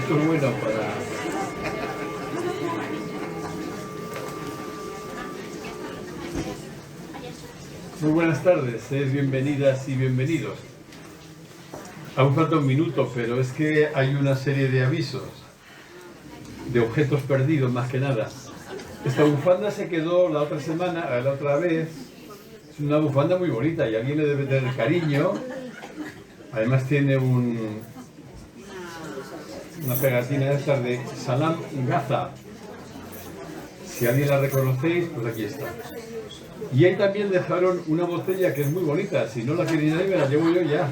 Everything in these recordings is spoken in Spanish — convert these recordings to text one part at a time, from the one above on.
Esto es bueno para... Muy buenas tardes, bienvenidas y bienvenidos. Aún falta un minuto, pero es que hay una serie de avisos, de objetos perdidos más que nada. Esta bufanda se quedó la otra vez. Es una bufanda muy bonita y a alguien le debe tener cariño. Además tiene una pegatina de estas de Salam Gaza. Si alguien la reconocéis, pues aquí está. Y ahí también dejaron una botella que es muy bonita. Si no la queréis ahí, me la llevo yo ya.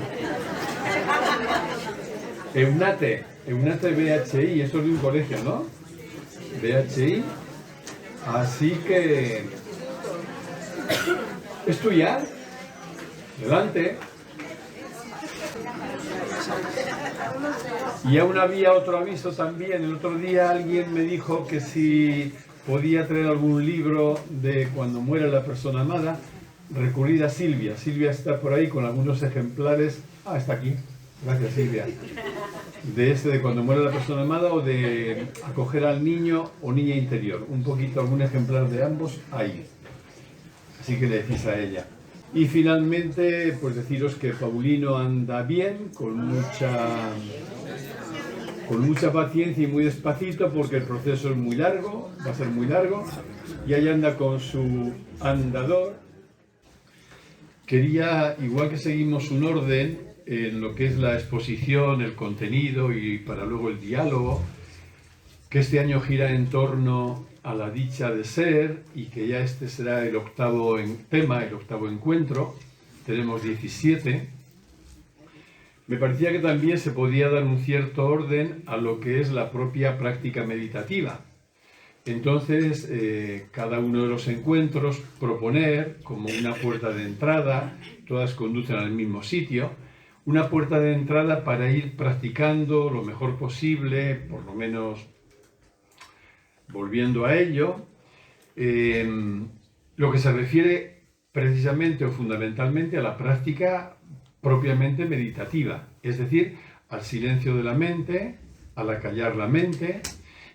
Eunate BHI, eso es de un colegio, ¿no? BHI. Así que... ¿Es tuya? Adelante. Y aún había otro aviso también. El otro día alguien me dijo que si podía traer algún libro de cuando muere la persona amada, recurrir a Silvia. Silvia está por ahí con algunos ejemplares. Ah, está aquí. Gracias, Silvia. De cuando muere la persona amada o de acoger al niño o niña interior. Un poquito, algún ejemplar de ambos ahí. Así que le decís a ella. Y finalmente, pues deciros que Paulino anda bien, con mucha paciencia y muy despacito, porque el proceso es muy largo, va a ser muy largo, y ahí anda con su andador. Quería, igual que seguimos un orden en lo que es la exposición, el contenido y para luego el diálogo, que este año gira en torno a la dicha de ser y que ya este será el octavo tema, el octavo encuentro. Tenemos 17. Me parecía que también se podía dar un cierto orden a lo que es la propia práctica meditativa. Entonces, cada uno de los encuentros proponer como una puerta de entrada, todas conducen al mismo sitio, una puerta de entrada para ir practicando lo mejor posible, por lo menos volviendo a ello, lo que se refiere precisamente o fundamentalmente a la práctica propiamente meditativa, es decir, al silencio de la mente, al acallar la mente.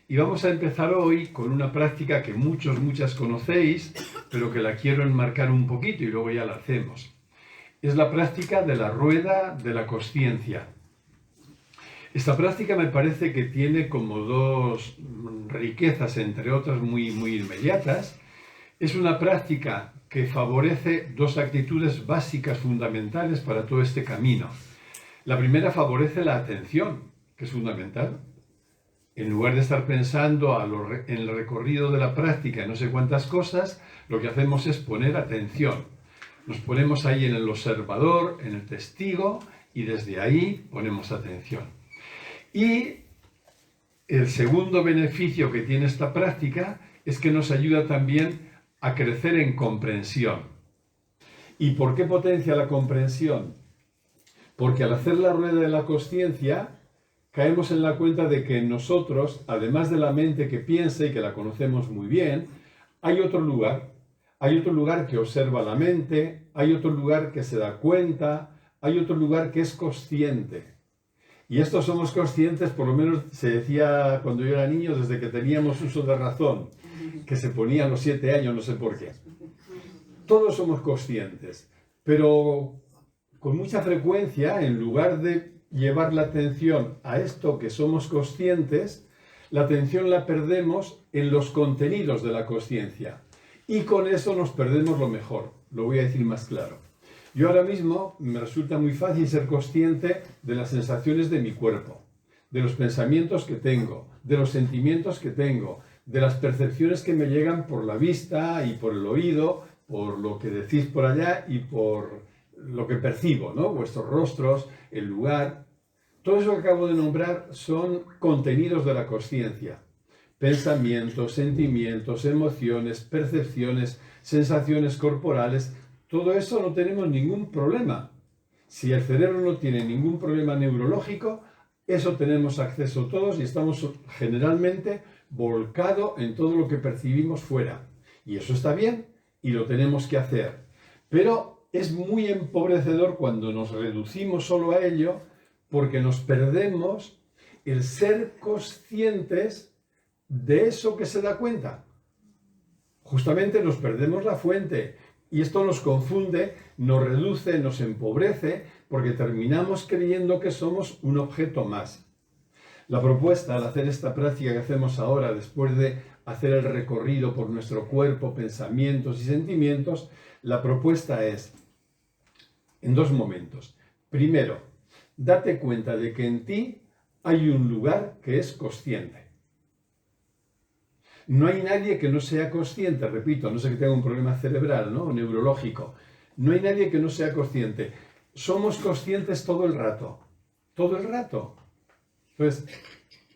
Y vamos a empezar hoy con una práctica que muchas conocéis, pero que la quiero enmarcar un poquito y luego ya la hacemos. Es la práctica de la rueda de la consciencia. Esta práctica me parece que tiene como dos riquezas, entre otras muy inmediatas. Es una práctica que favorece dos actitudes básicas fundamentales para todo este camino. La primera favorece la atención, que es fundamental. En lugar de estar pensando en el recorrido de la práctica, no sé cuántas cosas, lo que hacemos es poner atención. Nos ponemos ahí en el observador, en el testigo, y desde ahí ponemos atención. Y el segundo beneficio que tiene esta práctica es que nos ayuda también a crecer en comprensión. ¿Y por qué potencia la comprensión? Porque al hacer la rueda de la consciencia, caemos en la cuenta de que nosotros, además de la mente que piensa y que la conocemos muy bien, hay otro lugar. Hay otro lugar que observa la mente, hay otro lugar que se da cuenta, hay otro lugar que es consciente. Y esto somos conscientes, por lo menos se decía cuando yo era niño, desde que teníamos uso de razón, que se ponía a los 7 años, no sé por qué. Todos somos conscientes, pero con mucha frecuencia, en lugar de llevar la atención a esto que somos conscientes, la atención la perdemos en los contenidos de la consciencia. Y con eso nos perdemos lo mejor. Lo voy a decir más claro. Yo ahora mismo me resulta muy fácil ser consciente de las sensaciones de mi cuerpo, de los pensamientos que tengo, de los sentimientos que tengo, de las percepciones que me llegan por la vista y por el oído, por lo que decís por allá y por lo que percibo, ¿no? Vuestros rostros, el lugar. Todo eso que acabo de nombrar son contenidos de la consciencia. Pensamientos, sentimientos, emociones, percepciones, sensaciones corporales. Todo eso no tenemos ningún problema. Si el cerebro no tiene ningún problema neurológico, eso tenemos acceso todos y estamos generalmente volcados en todo lo que percibimos fuera. Y eso está bien y lo tenemos que hacer. Pero es muy empobrecedor cuando nos reducimos solo a ello, porque nos perdemos el ser conscientes de eso que se da cuenta. Justamente nos perdemos la fuente y esto nos confunde, nos reduce, nos empobrece, porque terminamos creyendo que somos un objeto más. La propuesta al hacer esta práctica que hacemos ahora, después de hacer el recorrido por nuestro cuerpo, pensamientos y sentimientos, la propuesta es en dos momentos. Primero, date cuenta de que en ti hay un lugar que es consciente. No hay nadie que no sea consciente, repito, no sé que tenga un problema cerebral, ¿no? O neurológico. No hay nadie que no sea consciente. Somos conscientes todo el rato. Todo el rato. Entonces,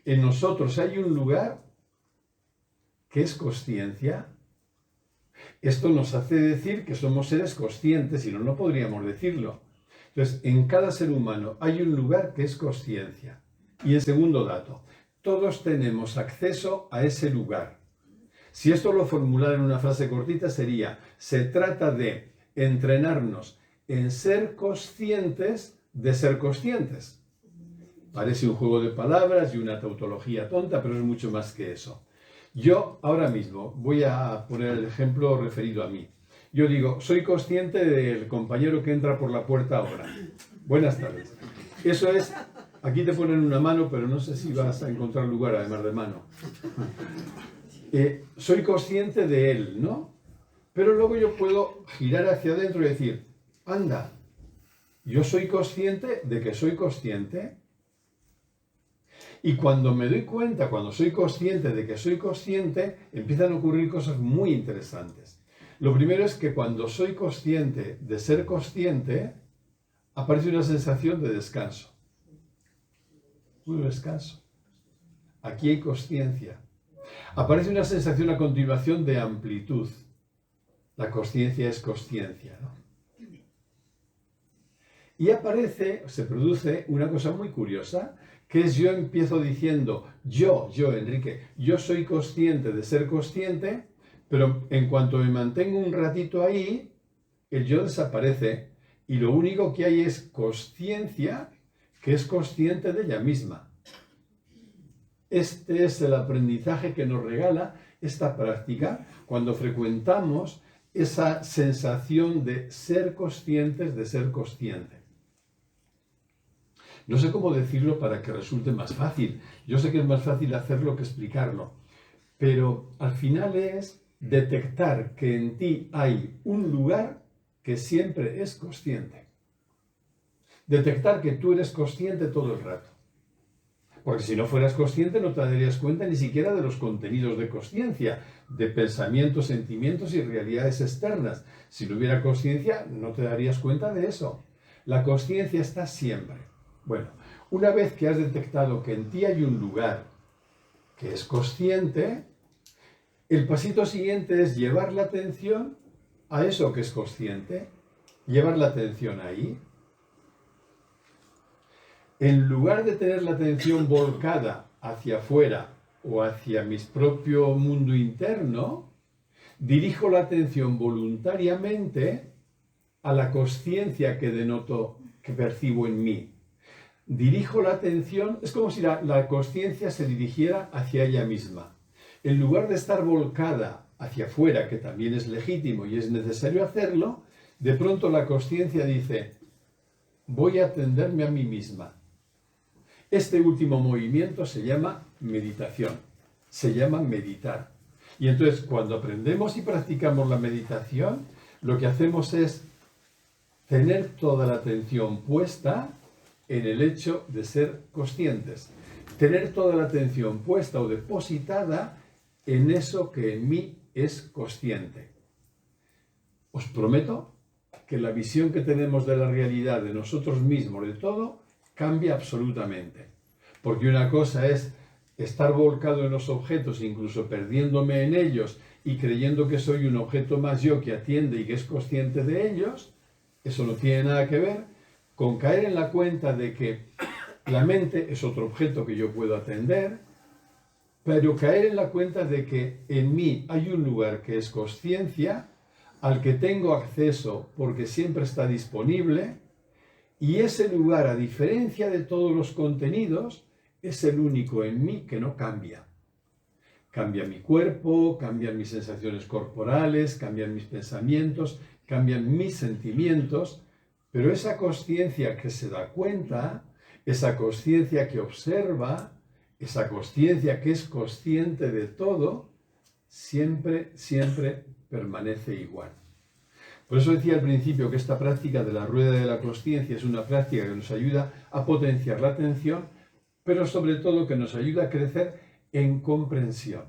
en nosotros hay un lugar que es consciencia. Esto nos hace decir que somos seres conscientes, si no, no podríamos decirlo. Entonces, en cada ser humano hay un lugar que es consciencia. Y el segundo dato, todos tenemos acceso a ese lugar. Si esto lo formulara en una frase cortita sería, se trata de entrenarnos en ser conscientes de ser conscientes. Parece un juego de palabras y una tautología tonta, pero es mucho más que eso. Yo ahora mismo voy a poner el ejemplo referido a mí. Yo digo, soy consciente del compañero que entra por la puerta ahora. Buenas tardes. Eso es, aquí te ponen una mano, pero no sé si vas a encontrar lugar además de mano. Soy consciente de él, ¿no? Pero luego yo puedo girar hacia adentro y decir, anda, yo soy consciente de que soy consciente. Y cuando me doy cuenta, cuando soy consciente de que soy consciente, empiezan a ocurrir cosas muy interesantes. Lo primero es que cuando soy consciente de ser consciente, aparece una sensación de descanso. Un descanso. Aquí hay consciencia. Aparece una sensación a continuación de amplitud. La consciencia es consciencia, ¿no? Y se produce una cosa muy curiosa, que es yo empiezo diciendo, yo, Enrique, yo soy consciente de ser consciente, pero en cuanto me mantengo un ratito ahí, el yo desaparece y lo único que hay es consciencia que es consciente de ella misma. Este es el aprendizaje que nos regala esta práctica cuando frecuentamos esa sensación de ser conscientes de ser consciente. No sé cómo decirlo para que resulte más fácil. Yo sé que es más fácil hacerlo que explicarlo. Pero al final es detectar que en ti hay un lugar que siempre es consciente. Detectar que tú eres consciente todo el rato. Porque si no fueras consciente no te darías cuenta ni siquiera de los contenidos de consciencia, de pensamientos, sentimientos y realidades externas. Si no hubiera consciencia no te darías cuenta de eso. La consciencia está siempre. Bueno, una vez que has detectado que en ti hay un lugar que es consciente, el pasito siguiente es llevar la atención a eso que es consciente, llevar la atención ahí. En lugar de tener la atención volcada hacia afuera o hacia mi propio mundo interno, dirijo la atención voluntariamente a la consciencia que denoto, que percibo en mí. Dirijo la atención, es como si la consciencia se dirigiera hacia ella misma. En lugar de estar volcada hacia afuera, que también es legítimo y es necesario hacerlo, de pronto la consciencia dice, voy a atenderme a mí misma. Este último movimiento se llama meditación, se llama meditar. Y entonces cuando aprendemos y practicamos la meditación, lo que hacemos es tener toda la atención puesta en el hecho de ser conscientes. Tener toda la atención puesta o depositada en eso que en mí es consciente. Os prometo que la visión que tenemos de la realidad, de nosotros mismos, de todo, cambia absolutamente. Porque una cosa es estar volcado en los objetos, incluso perdiéndome en ellos y creyendo que soy un objeto más yo que atiende y que es consciente de ellos. Eso no tiene nada que ver con caer en la cuenta de que la mente es otro objeto que yo puedo atender, pero caer en la cuenta de que en mí hay un lugar que es consciencia, al que tengo acceso porque siempre está disponible, y ese lugar, a diferencia de todos los contenidos, es el único en mí que no cambia. Cambia mi cuerpo, cambian mis sensaciones corporales, cambian mis pensamientos, cambian mis sentimientos, pero esa conciencia que se da cuenta, esa conciencia que observa, esa conciencia que es consciente de todo, siempre, siempre permanece igual. Por eso decía al principio que esta práctica de la rueda de la consciencia es una práctica que nos ayuda a potenciar la atención, pero sobre todo que nos ayuda a crecer en comprensión.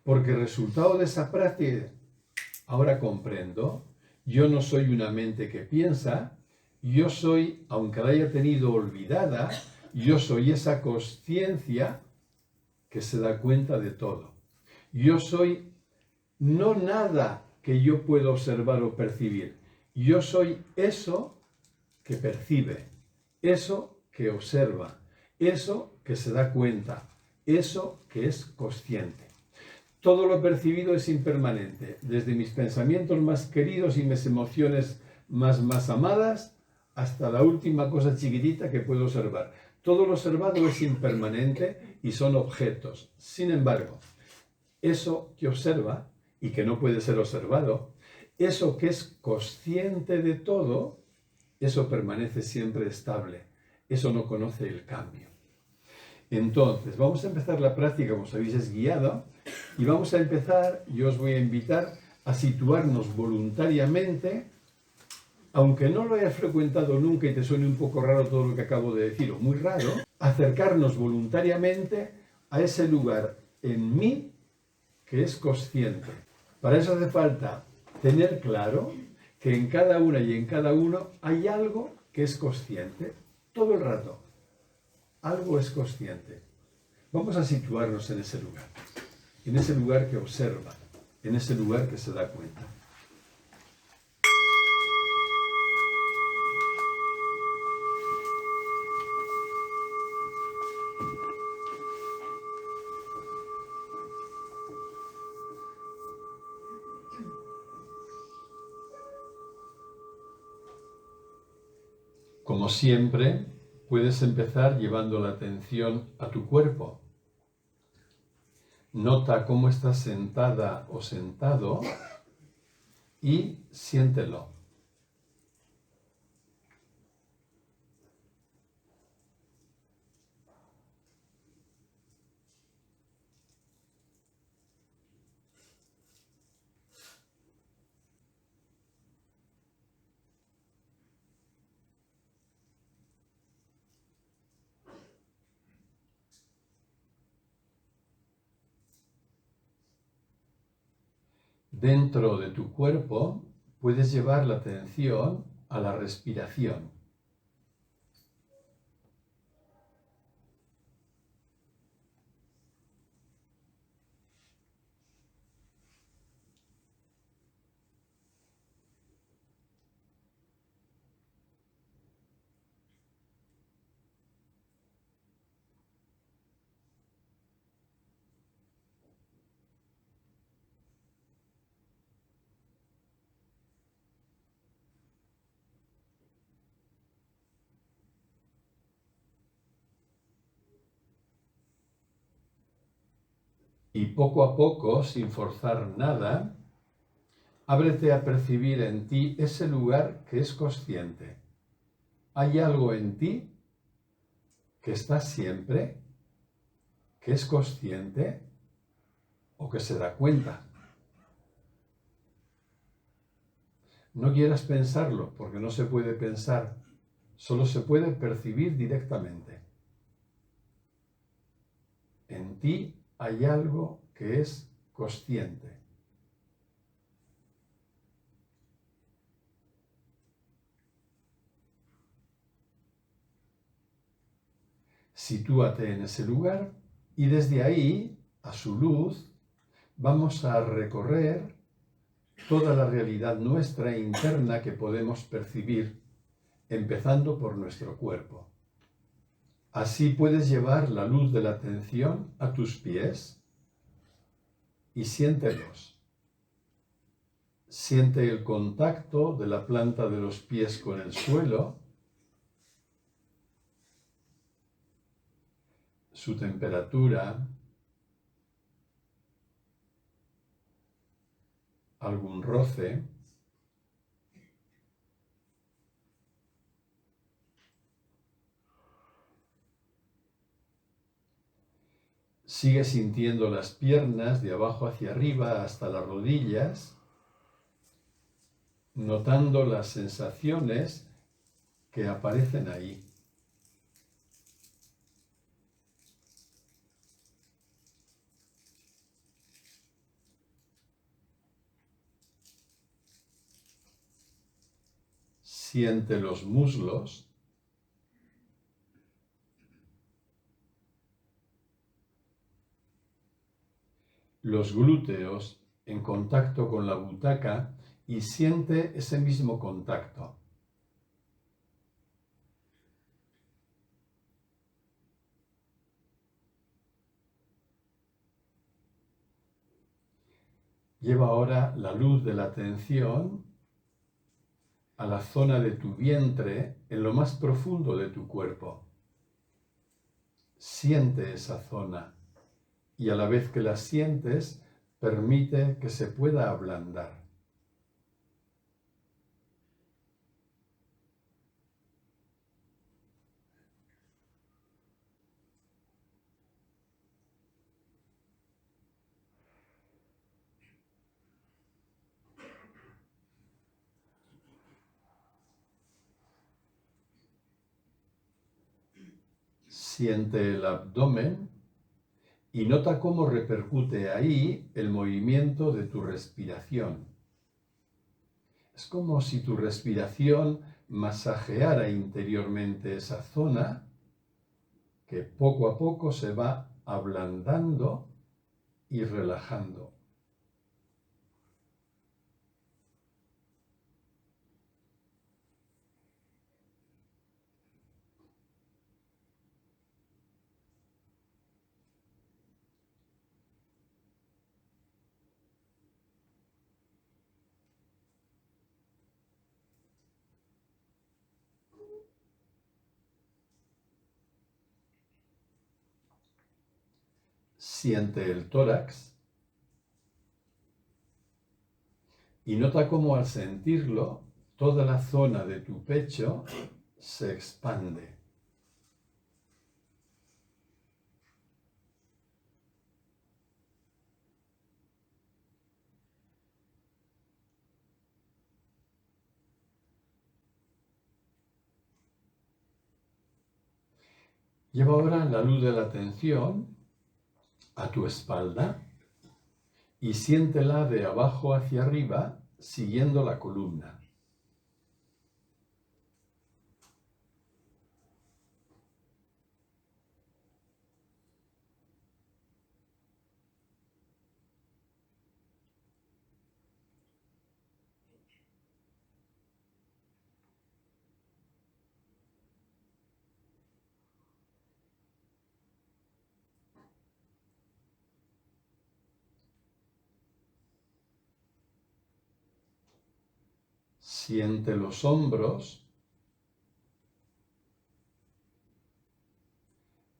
Porque el resultado de esa práctica, ahora comprendo, yo no soy una mente que piensa, yo soy, aunque la haya tenido olvidada, yo soy esa consciencia que se da cuenta de todo. Yo soy no nada que yo pueda observar o percibir. Yo soy eso que percibe, eso que observa, eso que se da cuenta, eso que es consciente. Todo lo percibido es impermanente, desde mis pensamientos más queridos y mis emociones más amadas, hasta la última cosa chiquitita que puedo observar. Todo lo observado es impermanente y son objetos. Sin embargo, eso que observa y que no puede ser observado, eso que es consciente de todo, eso permanece siempre estable. Eso no conoce el cambio. Entonces, vamos a empezar la práctica, como sabéis, guiada, y vamos a empezar, yo os voy a invitar a situarnos voluntariamente, aunque no lo hayas frecuentado nunca y te suene un poco raro todo lo que acabo de decir, o muy raro, acercarnos voluntariamente a ese lugar en mí que es consciente. Para eso hace falta tener claro que en cada una y en cada uno hay algo que es consciente, todo el rato. Algo es consciente. Vamos a situarnos en ese lugar que observa, en ese lugar que se da cuenta. Como siempre, puedes empezar llevando la atención a tu cuerpo. Nota cómo estás sentada o sentado y siéntelo. Dentro de tu cuerpo puedes llevar la atención a la respiración. Y poco a poco, sin forzar nada, ábrete a percibir en ti ese lugar que es consciente. Hay algo en ti que está siempre, que es consciente o que se da cuenta. No quieras pensarlo, porque no se puede pensar, solo se puede percibir directamente. En ti hay algo que es consciente. Sitúate en ese lugar y desde ahí, a su luz, vamos a recorrer toda la realidad nuestra interna que podemos percibir, empezando por nuestro cuerpo. Así puedes llevar la luz de la atención a tus pies y siéntelos. Siente el contacto de la planta de los pies con el suelo. su temperatura, algún roce. Sigue sintiendo las piernas de abajo hacia arriba hasta las rodillas, notando las sensaciones que aparecen ahí. Siente los muslos, los glúteos en contacto con la butaca y siente ese mismo contacto. Lleva ahora la luz de la atención a la zona de tu vientre en lo más profundo de tu cuerpo. Siente esa zona y a la vez que la sientes, permite que se pueda ablandar. Siente el abdomen y nota cómo repercute ahí el movimiento de tu respiración. Es como si tu respiración masajeara interiormente esa zona que poco a poco se va ablandando y relajando. Siente el tórax y nota cómo al sentirlo, toda la zona de tu pecho se expande. Lleva ahora la luz de la atención a tu espalda y siéntela de abajo hacia arriba siguiendo la columna. Siente los hombros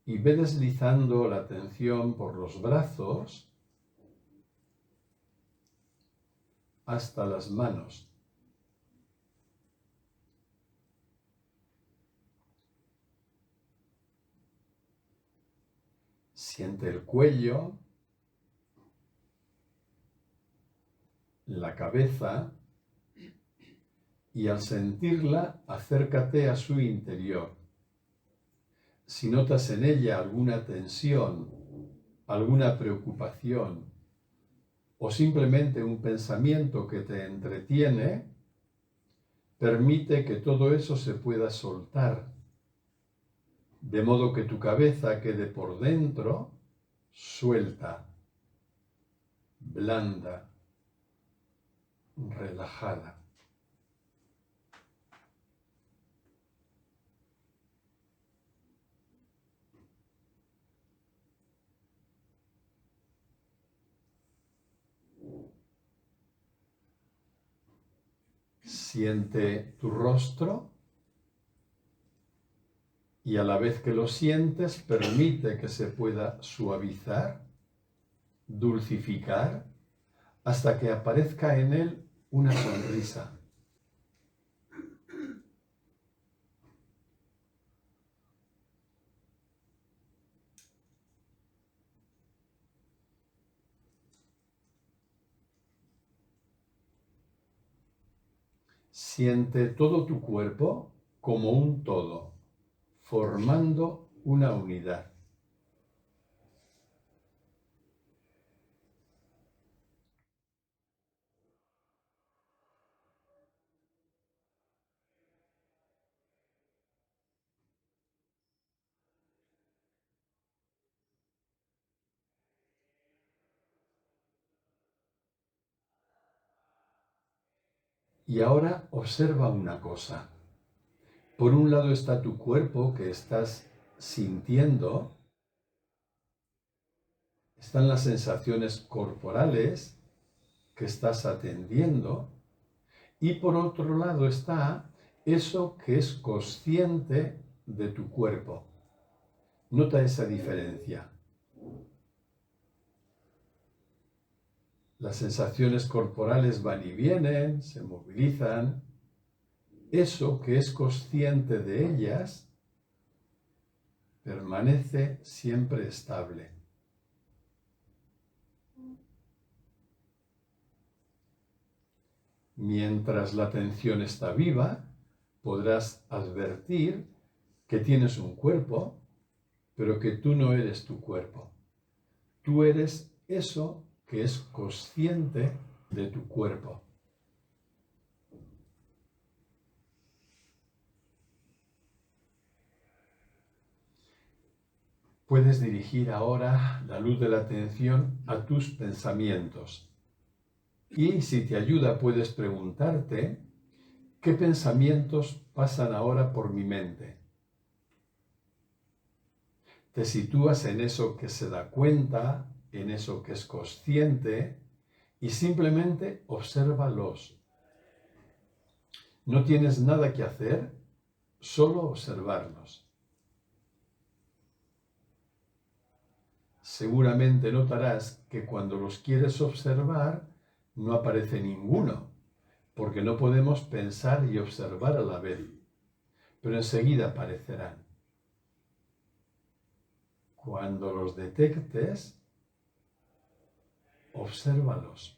y ve deslizando la atención por los brazos hasta las manos. Siente el cuello, la cabeza y al sentirla acércate a su interior. Si notas en ella alguna tensión, alguna preocupación o simplemente un pensamiento que te entretiene, permite que todo eso se pueda soltar, de modo que tu cabeza quede por dentro suelta, blanda, relajada. Siente tu rostro Y a la vez que lo sientes, permite que se pueda suavizar, dulcificar, hasta que aparezca en él una sonrisa. Siente todo tu cuerpo como un todo, formando una unidad. Y ahora observa una cosa. Por un lado está tu cuerpo que estás sintiendo, están las sensaciones corporales que estás atendiendo, y por otro lado está eso que es consciente de tu cuerpo. Nota esa diferencia. Las sensaciones corporales van y vienen, se movilizan. Eso que es consciente de ellas permanece siempre estable. Mientras la atención está viva, podrás advertir que tienes un cuerpo, pero que tú no eres tu cuerpo. Tú eres eso que es consciente de tu cuerpo. Puedes dirigir ahora la luz de la atención a tus pensamientos. Y si te ayuda, puedes preguntarte, ¿qué pensamientos pasan ahora por mi mente? Te sitúas en eso que se da cuenta, en eso que es consciente, y simplemente obsérvalos. No tienes nada que hacer, solo observarlos. Seguramente notarás que cuando los quieres observar, no aparece ninguno, porque no podemos pensar y observar a la vez, pero enseguida aparecerán. Cuando los detectes, obsérvalos.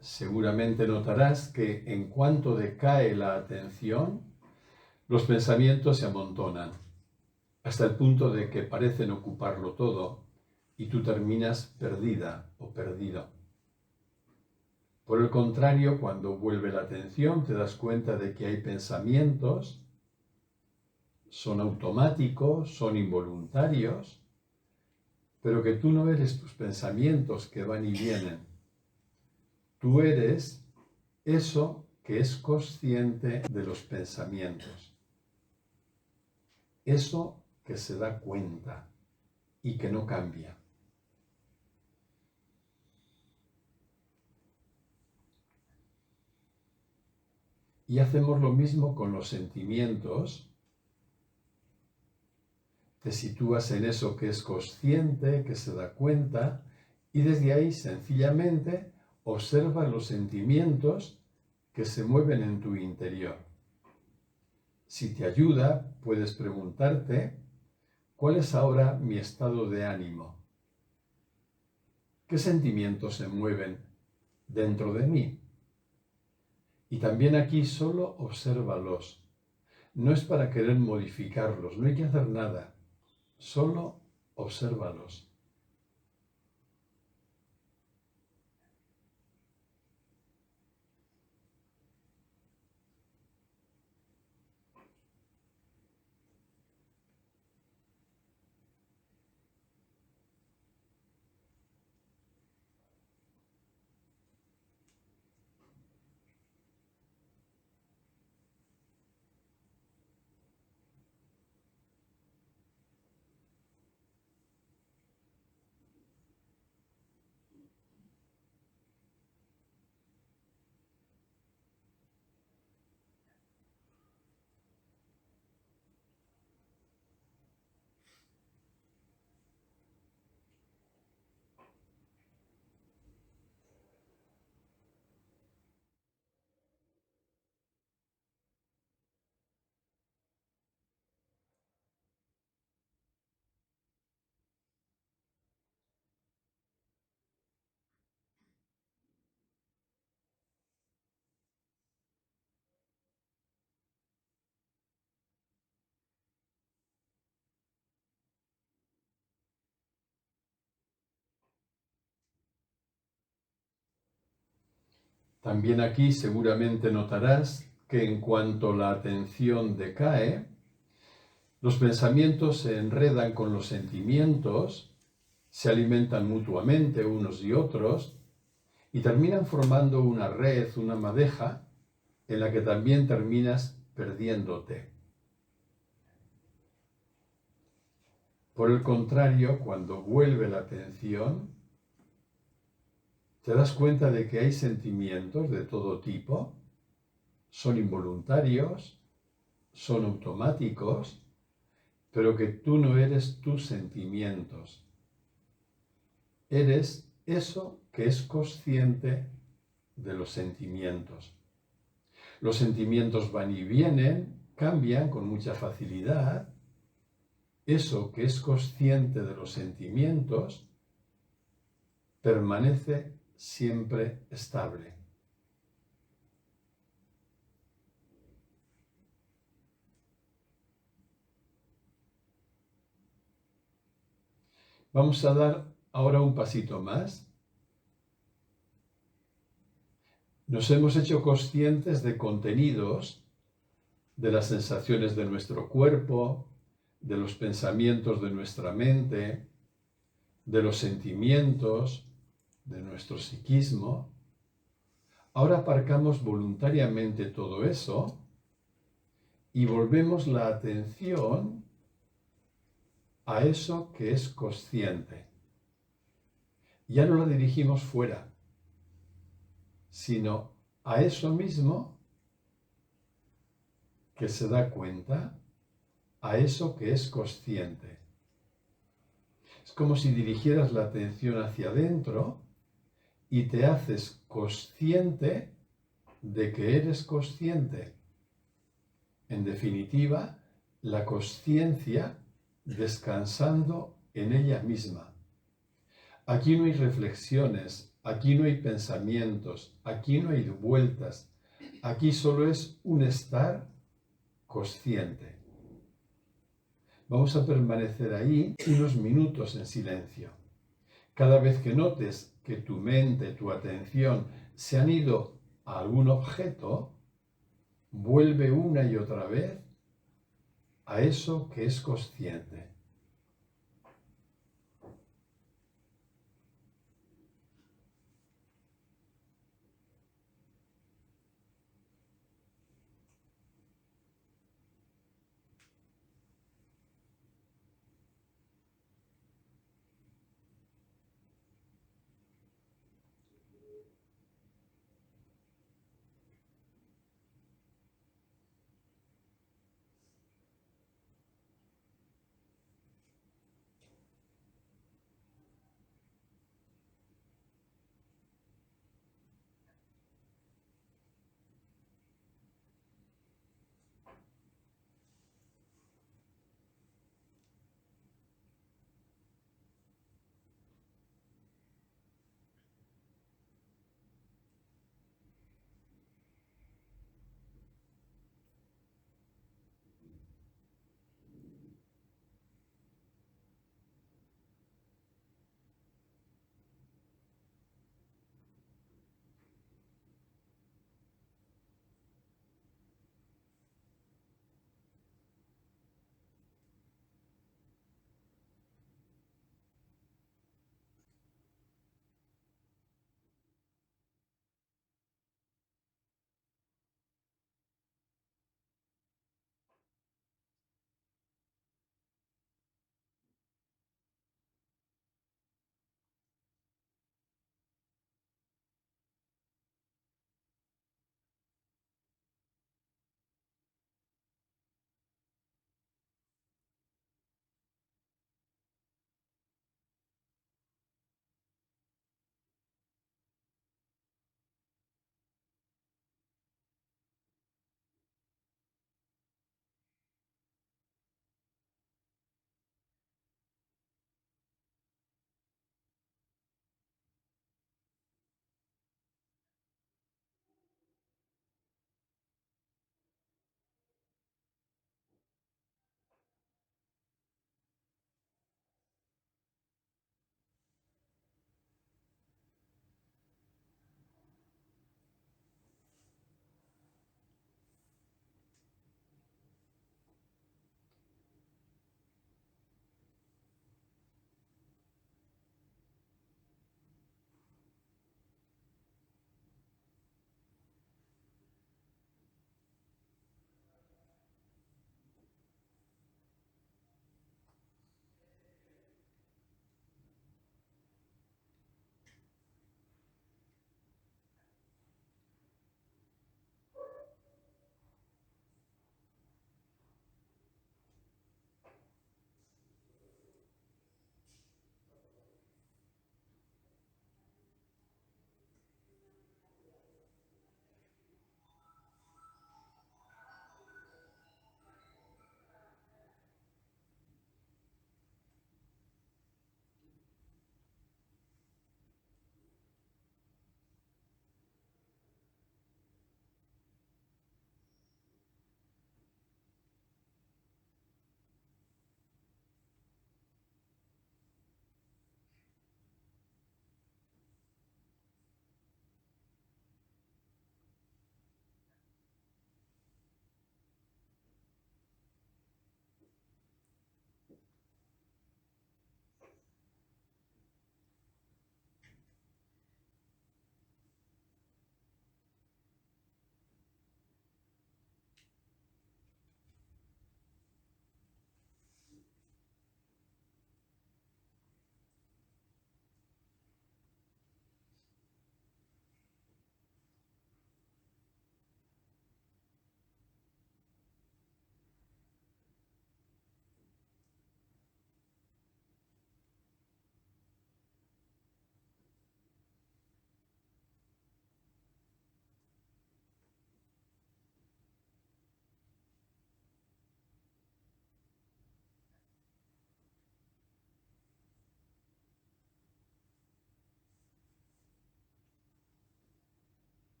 Seguramente notarás que en cuanto decae la atención, los pensamientos se amontonan, hasta el punto de que parecen ocuparlo todo y tú terminas perdida o perdido. Por el contrario, cuando vuelve la atención, te das cuenta de que hay pensamientos, son automáticos, son involuntarios, pero que tú no eres tus pensamientos que van y vienen. Tú eres eso que es consciente de los pensamientos. Eso que se da cuenta y que no cambia. Y hacemos lo mismo con los sentimientos. te sitúas en eso que es consciente, que se da cuenta, y desde ahí sencillamente observa los sentimientos que se mueven en tu interior. Si te ayuda, puedes preguntarte, ¿cuál es ahora mi estado de ánimo? ¿Qué sentimientos se mueven dentro de mí? Y también aquí solo obsérvalos. No es para querer modificarlos, no hay que hacer nada, solo obsérvalos. También aquí seguramente notarás que en cuanto la atención decae, los pensamientos se enredan con los sentimientos, se alimentan mutuamente unos y otros y terminan formando una red, una madeja, en la que también terminas perdiéndote. Por el contrario, cuando vuelve la atención, te das cuenta de que hay sentimientos de todo tipo, son involuntarios, son automáticos, pero que tú no eres tus sentimientos. Eres eso que es consciente de los sentimientos. Los sentimientos van y vienen, cambian con mucha facilidad. Eso que es consciente de los sentimientos permanece siempre estable. Vamos a dar ahora un pasito más. Nos hemos hecho conscientes de contenidos, de las sensaciones de nuestro cuerpo, de los pensamientos de nuestra mente, de los sentimientos, de nuestro psiquismo. Ahora aparcamos voluntariamente todo eso y volvemos la atención a eso que es consciente. Ya no la dirigimos fuera, sino a eso mismo que se da cuenta, a eso que es consciente. Es como si dirigieras la atención hacia adentro y te haces consciente de que eres consciente. En definitiva, la consciencia descansando en ella misma. Aquí no hay reflexiones, aquí no hay pensamientos, aquí no hay vueltas, aquí solo es un estar consciente. Vamos a permanecer ahí unos minutos en silencio. Cada vez que notes que tu mente, tu atención se han ido a algún objeto, vuelve una y otra vez a eso que es consciente.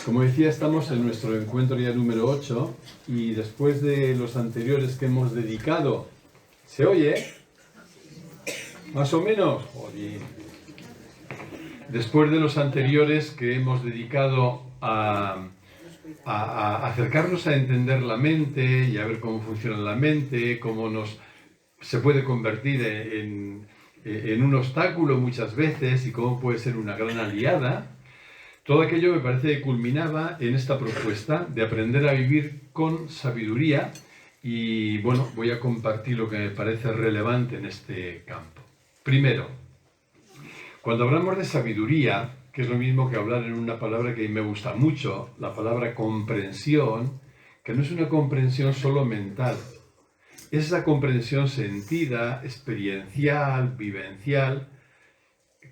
Como decía, estamos en nuestro encuentro ya número 8 y después de los anteriores que hemos dedicado, ¿se oye? ¿Más o menos? Joder. Después de los anteriores que hemos dedicado a acercarnos a entender la mente y a ver cómo funciona la mente, cómo se puede convertir en un obstáculo muchas veces y cómo puede ser una gran aliada. Todo aquello me parece que culminaba en esta propuesta de aprender a vivir con sabiduría y bueno, voy a compartir lo que me parece relevante en este campo. Primero, cuando hablamos de sabiduría, que es lo mismo que hablar en una palabra que me gusta mucho, la palabra comprensión, que no es una comprensión solo mental, es esa comprensión sentida, experiencial, vivencial,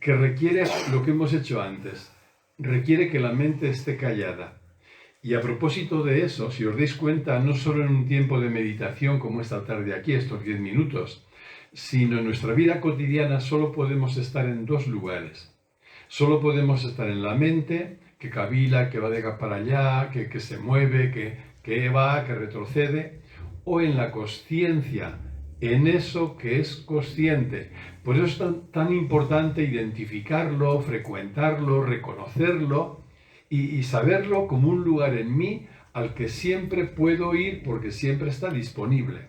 que requiere lo que hemos hecho antes. Requiere que la mente esté callada. Y a propósito de eso, si os dais cuenta, no solo en un tiempo de meditación como esta tarde aquí, estos 10 minutos, sino en nuestra vida cotidiana solo podemos estar en dos lugares. Solo podemos estar en la mente, que cavila, que va de acá para allá, que se mueve, que va, que retrocede, o en la consciencia, en eso que es consciente. Por eso es tan importante identificarlo, frecuentarlo, reconocerlo y saberlo como un lugar en mí al que siempre puedo ir porque siempre está disponible.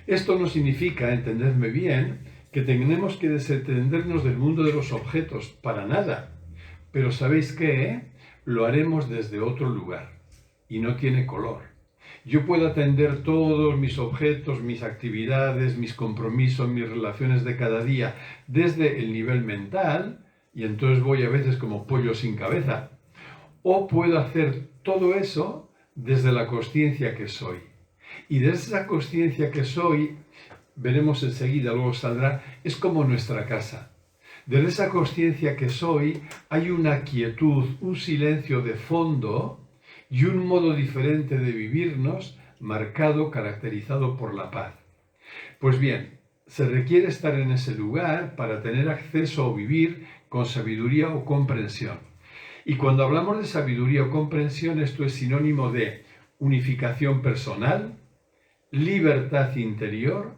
Esto no significa, entendedme bien, que tenemos que desentendernos del mundo de los objetos, para nada. Pero ¿sabéis qué? Lo haremos desde otro lugar y no tiene color. Yo puedo atender todos mis objetos, mis actividades, mis compromisos, mis relaciones de cada día desde el nivel mental y entonces voy a veces como pollo sin cabeza. O puedo hacer todo eso desde la consciencia que soy. Y desde esa consciencia que soy, veremos enseguida, luego saldrá, es como nuestra casa. Desde esa consciencia que soy hay una quietud, un silencio de fondo y un modo diferente de vivirnos, marcado, caracterizado por la paz. Pues bien, se requiere estar en ese lugar para tener acceso o vivir con sabiduría o comprensión. Y cuando hablamos de sabiduría o comprensión, esto es sinónimo de unificación personal, libertad interior,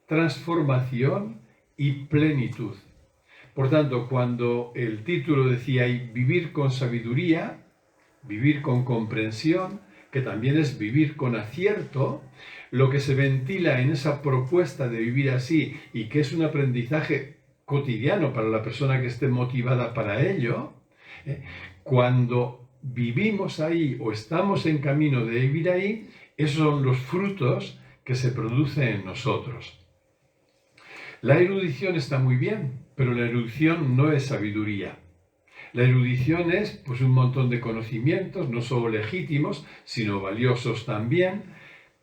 transformación y plenitud. Por tanto, cuando el título decía ahí vivir con sabiduría, vivir con comprensión, que también es vivir con acierto, lo que se ventila en esa propuesta de vivir así y que es un aprendizaje cotidiano para la persona que esté motivada para ello, cuando vivimos ahí o estamos en camino de vivir ahí, esos son los frutos que se producen en nosotros. La erudición está muy bien, pero la erudición no es sabiduría. La erudición es pues un montón de conocimientos, no solo legítimos, sino valiosos también,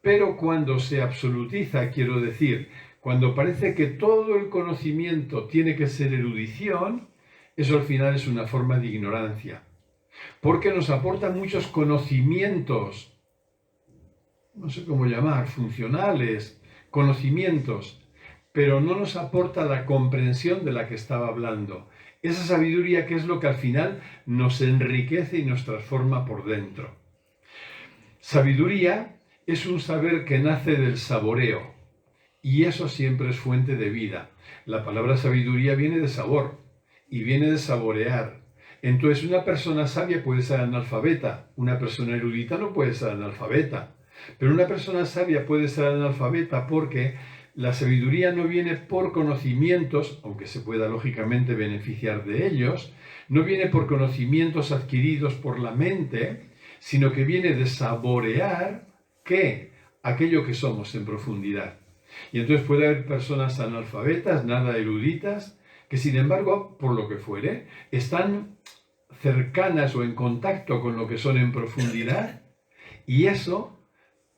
pero cuando se absolutiza, quiero decir, cuando parece que todo el conocimiento tiene que ser erudición, eso al final es una forma de ignorancia, porque nos aporta muchos conocimientos, no sé cómo llamar, funcionales, conocimientos, pero no nos aporta la comprensión de la que estaba hablando. Esa sabiduría que es lo que al final nos enriquece y nos transforma por dentro. Sabiduría es un saber que nace del saboreo y eso siempre es fuente de vida. La palabra sabiduría viene de sabor y viene de saborear. Entonces una persona sabia puede ser analfabeta, una persona erudita no puede ser analfabeta, pero una persona sabia puede ser analfabeta porque la sabiduría no viene por conocimientos, aunque se pueda lógicamente beneficiar de ellos, no viene por conocimientos adquiridos por la mente, sino que viene de saborear ¿qué? Aquello que somos en profundidad. Y entonces puede haber personas analfabetas, nada eruditas, que sin embargo, por lo que fuere, están cercanas o en contacto con lo que son en profundidad, y eso,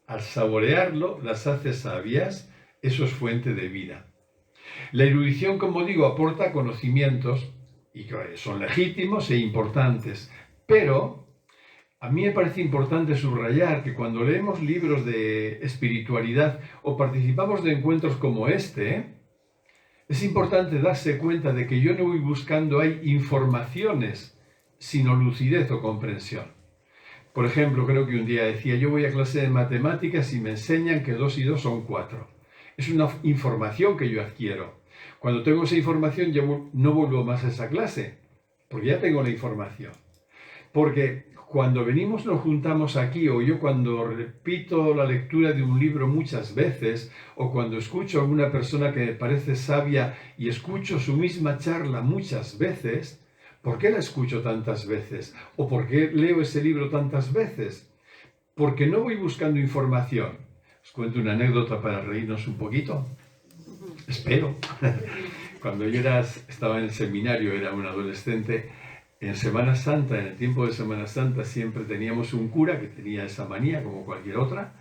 al saborearlo, las hace sabias. Eso es fuente de vida. La erudición, como digo, aporta conocimientos y que son legítimos e importantes, pero a mí me parece importante subrayar que cuando leemos libros de espiritualidad o participamos de encuentros como este, es importante darse cuenta de que yo no voy buscando ahí informaciones, sino lucidez o comprensión. Por ejemplo, creo que un día decía, yo voy a clase de matemáticas y me enseñan que 2 y 2 son 4. Es una información que yo adquiero. Cuando tengo esa información, yo no vuelvo más a esa clase, porque ya tengo la información. Porque cuando venimos, nos juntamos aquí, o yo cuando repito la lectura de un libro muchas veces, o cuando escucho a alguna persona que me parece sabia y escucho su misma charla muchas veces, ¿por qué la escucho tantas veces? ¿O por qué leo ese libro tantas veces? Porque no voy buscando información. Os cuento una anécdota para reírnos un poquito. Espero. Cuando yo estaba en el seminario, era un adolescente, en Semana Santa, en el tiempo de Semana Santa, siempre teníamos un cura que tenía esa manía, como cualquier otra,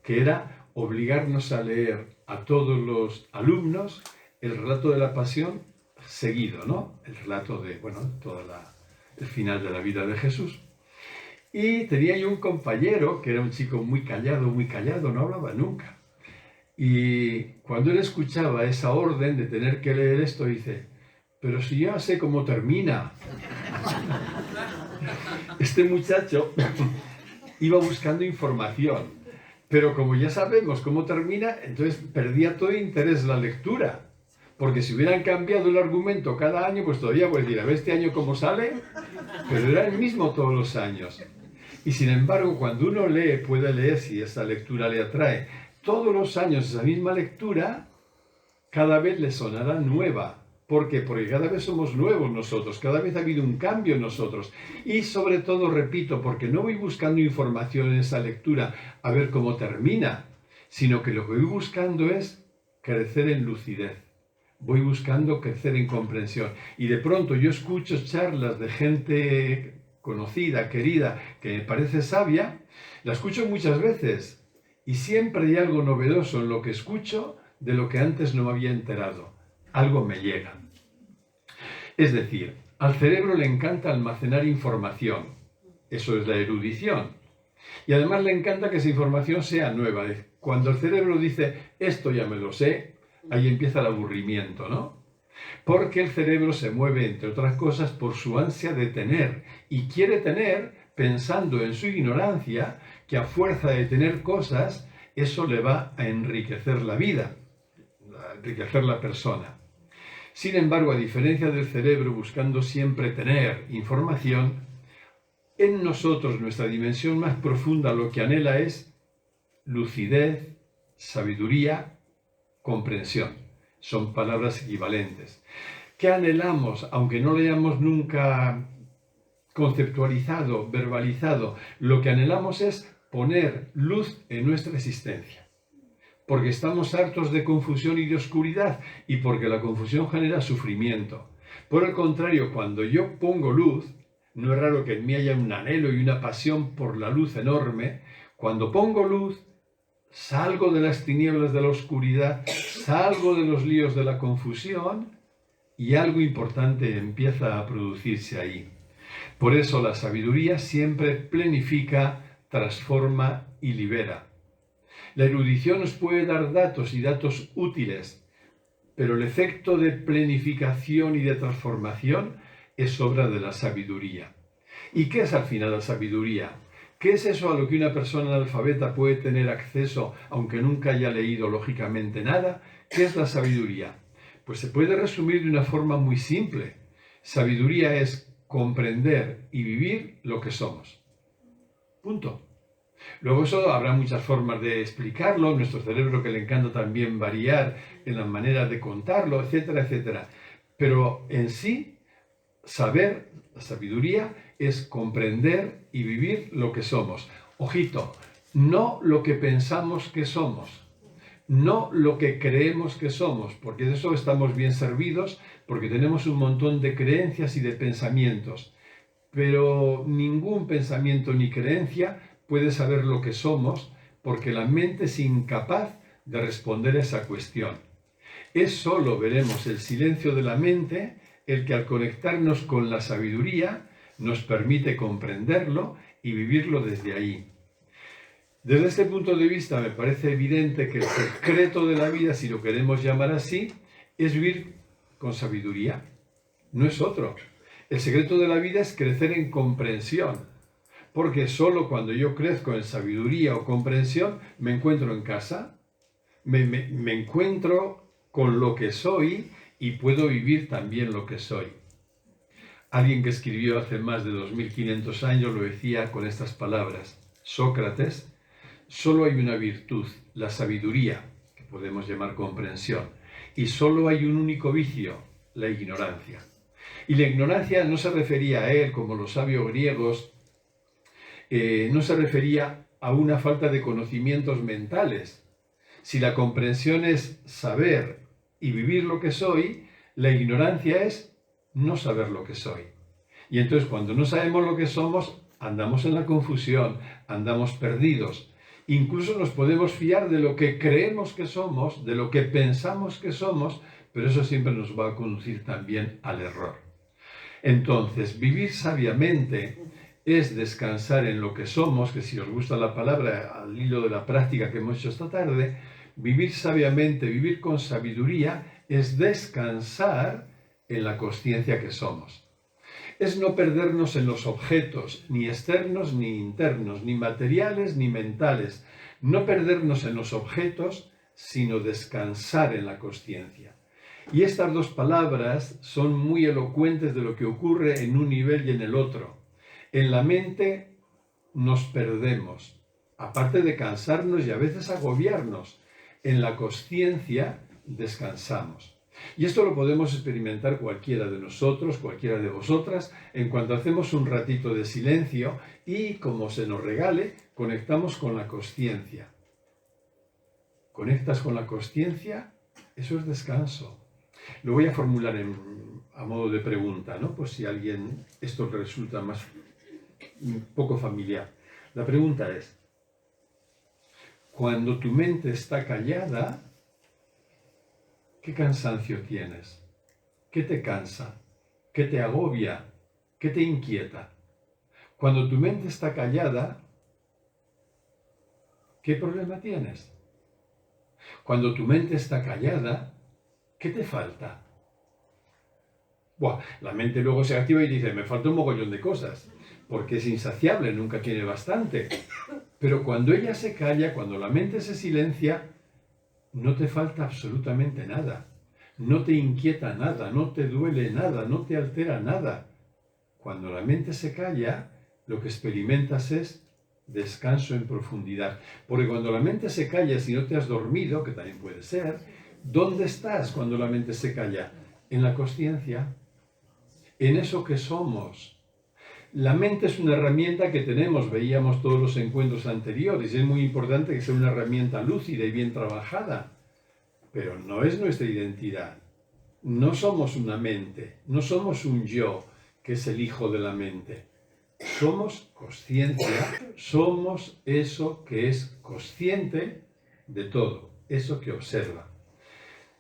que era obligarnos a leer a todos los alumnos el relato de la Pasión seguido, ¿no? El relato de, bueno, el final de la vida de Jesús. Y tenía yo un compañero que era un chico muy callado, no hablaba nunca. Y cuando él escuchaba esa orden de tener que leer esto, dice, pero si ya sé cómo termina. Este muchacho iba buscando información, pero como ya sabemos cómo termina, entonces perdía todo interés en la lectura. Porque si hubieran cambiado el argumento cada año, pues todavía puedes decir, a ver este año cómo sale, pero era el mismo todos los años. Y sin embargo, cuando uno lee, puede leer, si esa lectura le atrae, todos los años esa misma lectura, cada vez le sonará nueva. ¿Por qué? Porque cada vez somos nuevos nosotros, cada vez ha habido un cambio en nosotros. Y sobre todo, repito, porque no voy buscando información en esa lectura a ver cómo termina, sino que lo que voy buscando es crecer en lucidez. Voy buscando crecer en comprensión. Y de pronto yo escucho charlas de gente conocida, querida, que me parece sabia, la escucho muchas veces. Y siempre hay algo novedoso en lo que escucho de lo que antes no me había enterado. Algo me llega. Es decir, al cerebro le encanta almacenar información. Eso es la erudición. Y además le encanta que esa información sea nueva. Cuando el cerebro dice, esto ya me lo sé, ahí empieza el aburrimiento, ¿no? Porque el cerebro se mueve, entre otras cosas, por su ansia de tener. Y quiere tener, pensando en su ignorancia, que a fuerza de tener cosas, eso le va a enriquecer la vida, a enriquecer la persona. Sin embargo, a diferencia del cerebro buscando siempre tener información, en nosotros, nuestra dimensión más profunda, lo que anhela es lucidez, sabiduría, comprensión. Son palabras equivalentes. ¿Qué anhelamos? Aunque no lo hayamos nunca conceptualizado, verbalizado, lo que anhelamos es poner luz en nuestra existencia. Porque estamos hartos de confusión y de oscuridad y porque la confusión genera sufrimiento. Por el contrario, cuando yo pongo luz, no es raro que en mí haya un anhelo y una pasión por la luz enorme. Cuando pongo luz, salgo de las tinieblas de la oscuridad, salgo de los líos de la confusión y algo importante empieza a producirse ahí. Por eso la sabiduría siempre planifica, transforma y libera. La erudición nos puede dar datos y datos útiles, pero el efecto de planificación y de transformación es obra de la sabiduría. ¿Y qué es al final la sabiduría? ¿Qué es eso a lo que una persona analfabeta puede tener acceso aunque nunca haya leído lógicamente nada? ¿Qué es la sabiduría? Pues se puede resumir de una forma muy simple. Sabiduría es comprender y vivir lo que somos. Punto. Luego eso habrá muchas formas de explicarlo, nuestro cerebro que le encanta también variar en la manera de contarlo, etcétera, etcétera. Pero en sí, saber, la sabiduría, es comprender y vivir lo que somos. Ojito, no lo que pensamos que somos, no lo que creemos que somos, porque de eso estamos bien servidos, porque tenemos un montón de creencias y de pensamientos. Pero ningún pensamiento ni creencia puede saber lo que somos, porque la mente es incapaz de responder a esa cuestión. Es solo, veremos, el silencio de la mente el que al conectarnos con la sabiduría nos permite comprenderlo y vivirlo desde ahí. Desde este punto de vista me parece evidente que el secreto de la vida, si lo queremos llamar así, es vivir con sabiduría. No es otro. El secreto de la vida es crecer en comprensión. porque solo cuando yo crezco en sabiduría o comprensión me encuentro en casa, me encuentro con lo que soy y puedo vivir también lo que soy. Alguien que escribió hace más de 2500 años lo decía con estas palabras: Sócrates, solo hay una virtud, la sabiduría, que podemos llamar comprensión, y solo hay un único vicio, la ignorancia. Y la ignorancia no se refería a él, como los sabios griegos, no se refería a una falta de conocimientos mentales. Si la comprensión es saber y vivir lo que soy, la ignorancia es no saber lo que soy. Y entonces cuando no sabemos lo que somos, andamos en la confusión, andamos perdidos. Incluso nos podemos fiar de lo que creemos que somos, de lo que pensamos que somos, pero eso siempre nos va a conducir también al error. Entonces, vivir sabiamente es descansar en lo que somos, que si os gusta la palabra, al hilo de la práctica que hemos hecho esta tarde, vivir sabiamente, vivir con sabiduría, es descansar en la consciencia que somos. Es no perdernos en los objetos, ni externos ni internos, ni materiales ni mentales. No perdernos en los objetos, sino descansar en la consciencia. Y estas dos palabras son muy elocuentes de lo que ocurre en un nivel y en el otro. En la mente nos perdemos, aparte de cansarnos y a veces agobiarnos. En la consciencia descansamos. Y esto lo podemos experimentar cualquiera de nosotros, cualquiera de vosotras, en cuanto hacemos un ratito de silencio y, como se nos regale, conectamos con la consciencia. ¿Conectas con la consciencia? Eso es descanso. Lo voy a formular a modo de pregunta, ¿no? Pues si a alguien esto le resulta un poco familiar. La pregunta es: cuando tu mente está callada, ¿qué cansancio tienes? ¿Qué te cansa? ¿Qué te agobia? ¿Qué te inquieta? Cuando tu mente está callada, ¿qué problema tienes? Cuando tu mente está callada, ¿qué te falta? La mente luego se activa y dice: me falta un mogollón de cosas, porque es insaciable, nunca tiene bastante. Pero cuando ella se calla, cuando la mente se silencia, no te falta absolutamente nada. No te inquieta nada, no te duele nada, no te altera nada. Cuando la mente se calla, lo que experimentas es descanso en profundidad. Porque cuando la mente se calla, si no te has dormido, que también puede ser, ¿dónde estás cuando la mente se calla? En la consciencia, en eso que somos. La mente es una herramienta que tenemos, veíamos todos los encuentros anteriores, es muy importante que sea una herramienta lúcida y bien trabajada, pero no es nuestra identidad. No somos una mente, no somos un yo que es el hijo de la mente. Somos consciencia, somos eso que es consciente de todo, eso que observa.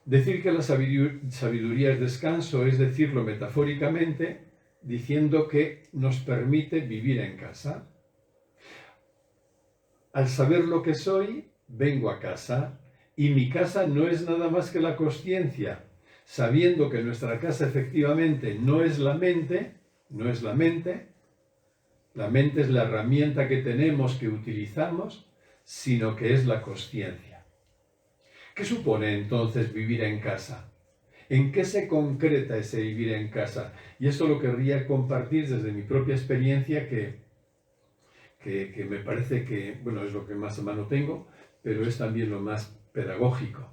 Decir que la sabiduría es descanso es decirlo metafóricamente, diciendo que nos permite vivir en casa. Al saber lo que soy, vengo a casa, y mi casa no es nada más que la consciencia. Sabiendo que nuestra casa efectivamente no es la mente, la mente es la herramienta que tenemos, que utilizamos, sino que es la consciencia. ¿Qué supone entonces vivir en casa? ¿En qué se concreta ese vivir en casa? Y esto lo querría compartir desde mi propia experiencia, que me parece que, es lo que más a mano tengo, pero es también lo más pedagógico.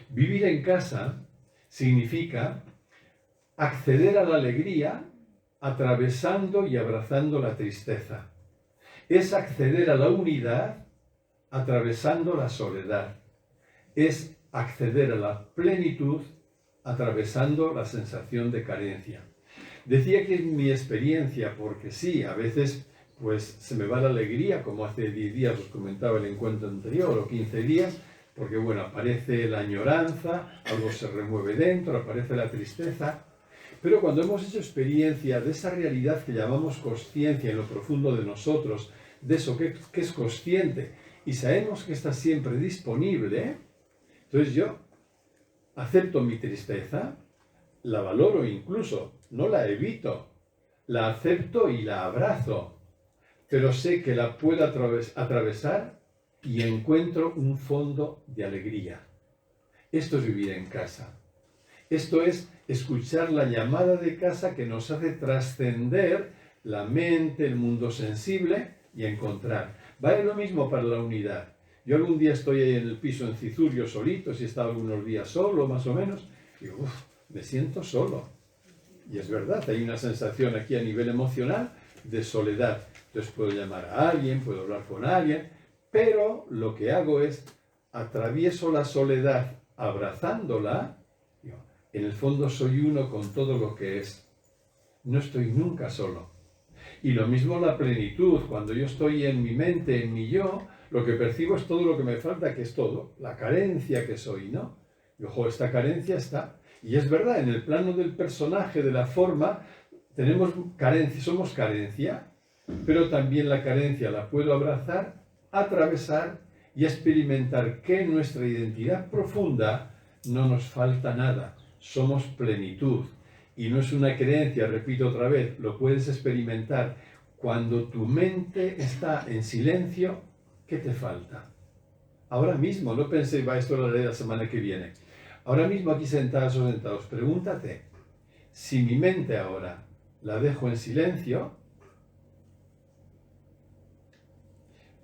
Vivir en casa significa acceder a la alegría atravesando y abrazando la tristeza. Es acceder a la unidad atravesando la soledad. Es acceder a la plenitud atravesando la sensación de carencia. Decía que en mi experiencia, porque sí, a veces se me va la alegría, como hace 10 días os comentaba el encuentro anterior, o 15 días, porque aparece la añoranza, algo se remueve dentro, aparece la tristeza. Pero cuando hemos hecho experiencia de esa realidad que llamamos consciencia en lo profundo de nosotros, de eso que es consciente, y sabemos que está siempre disponible, entonces yo acepto mi tristeza, la valoro incluso, no la evito, la acepto y la abrazo. pero sé que la puedo atravesar y encuentro un fondo de alegría. Esto es vivir en casa. Esto es escuchar la llamada de casa que nos hace trascender la mente, el mundo sensible y encontrar. Vale lo mismo para la unidad. Yo algún día estoy ahí en el piso en Cizurio solito, si he estado algunos días solo, más o menos, y digo, me siento solo. Y es verdad, hay una sensación aquí a nivel emocional de soledad. Entonces puedo llamar a alguien, puedo hablar con alguien, pero lo que hago es atravieso la soledad abrazándola. Digo, en el fondo soy uno con todo lo que es. No estoy nunca solo. Y lo mismo la plenitud. Cuando yo estoy en mi mente, en mi yo, lo que percibo es todo lo que me falta, que es todo. La carencia que soy, ¿no? Y ojo, esta carencia está. Y es verdad, en el plano del personaje, de la forma, tenemos carencia, somos carencia, pero también la carencia la puedo abrazar, atravesar y experimentar que en nuestra identidad profunda no nos falta nada. Somos plenitud. Y no es una creencia, repito otra vez, lo puedes experimentar. Cuando tu mente está en silencio, ¿qué te falta? Ahora mismo, no penséis, va, esto lo haré la semana que viene. Ahora mismo aquí sentados o sentados, pregúntate, si mi mente ahora la dejo en silencio,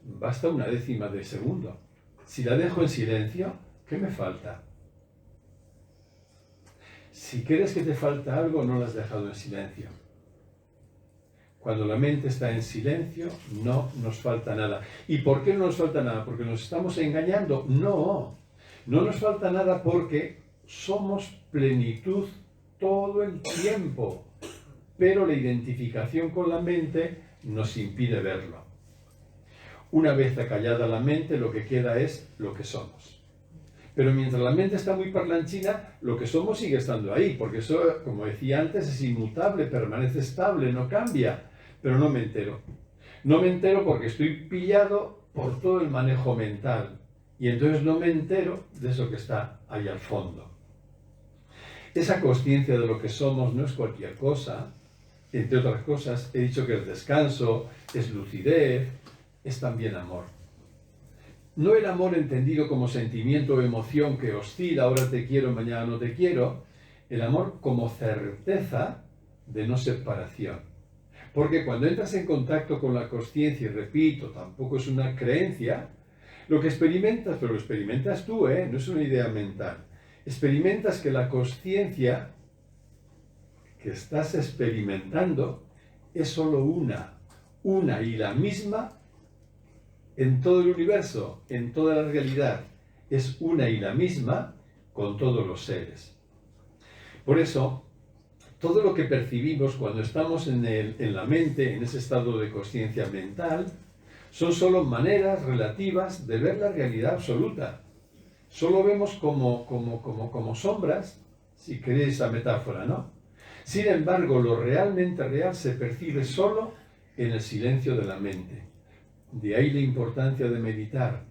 basta una décima de segundo. Si la dejo en silencio, ¿qué me falta? Si crees que te falta algo, no lo has dejado en silencio. Cuando la mente está en silencio, no nos falta nada. ¿Y por qué no nos falta nada? ¿Porque nos estamos engañando? No, no nos falta nada porque somos plenitud todo el tiempo. Pero la identificación con la mente nos impide verlo. Una vez acallada la mente, lo que queda es lo que somos. Pero mientras la mente está muy parlanchina, lo que somos sigue estando ahí, porque eso, como decía antes, es inmutable, permanece estable, no cambia. Pero no me entero. No me entero porque estoy pillado por todo el manejo mental. Y entonces no me entero de eso que está ahí al fondo. Esa consciencia de lo que somos no es cualquier cosa. Entre otras cosas, he dicho que es descanso, es lucidez, es también amor. No el amor entendido como sentimiento o emoción que oscila, ahora te quiero, mañana no te quiero. El amor como certeza de no separación. Porque cuando entras en contacto con la consciencia, y repito, tampoco es una creencia, lo que experimentas, pero lo experimentas tú, no es una idea mental. Experimentas que la consciencia que estás experimentando es solo una y la misma en todo el universo, en toda la realidad. Es una y la misma con todos los seres. Por eso, todo lo que percibimos cuando estamos en la mente, en ese estado de consciencia mental, son solo maneras relativas de ver la realidad absoluta. Solo vemos como sombras, si queréis esa metáfora, ¿no? Sin embargo, lo realmente real se percibe solo en el silencio de la mente. De ahí la importancia de meditar.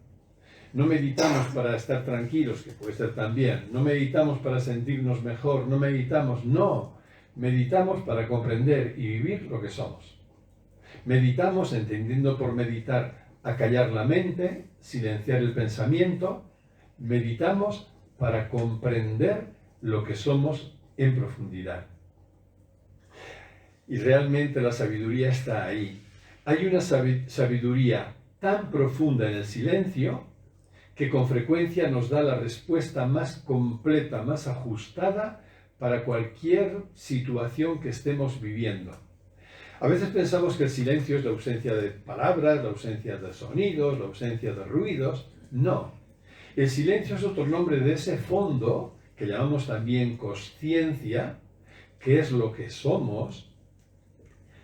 No meditamos para estar tranquilos, que puede ser también. No meditamos para sentirnos mejor. No meditamos, no. Meditamos para comprender y vivir lo que somos. Meditamos, entendiendo por meditar, acallar la mente, silenciar el pensamiento. Meditamos para comprender lo que somos en profundidad. Y realmente la sabiduría está ahí. Hay una sabiduría tan profunda en el silencio que con frecuencia nos da la respuesta más completa, más ajustada para cualquier situación que estemos viviendo. A veces pensamos que el silencio es la ausencia de palabras, la ausencia de sonidos, la ausencia de ruidos. No. El silencio es otro nombre de ese fondo que llamamos también consciencia, que es lo que somos.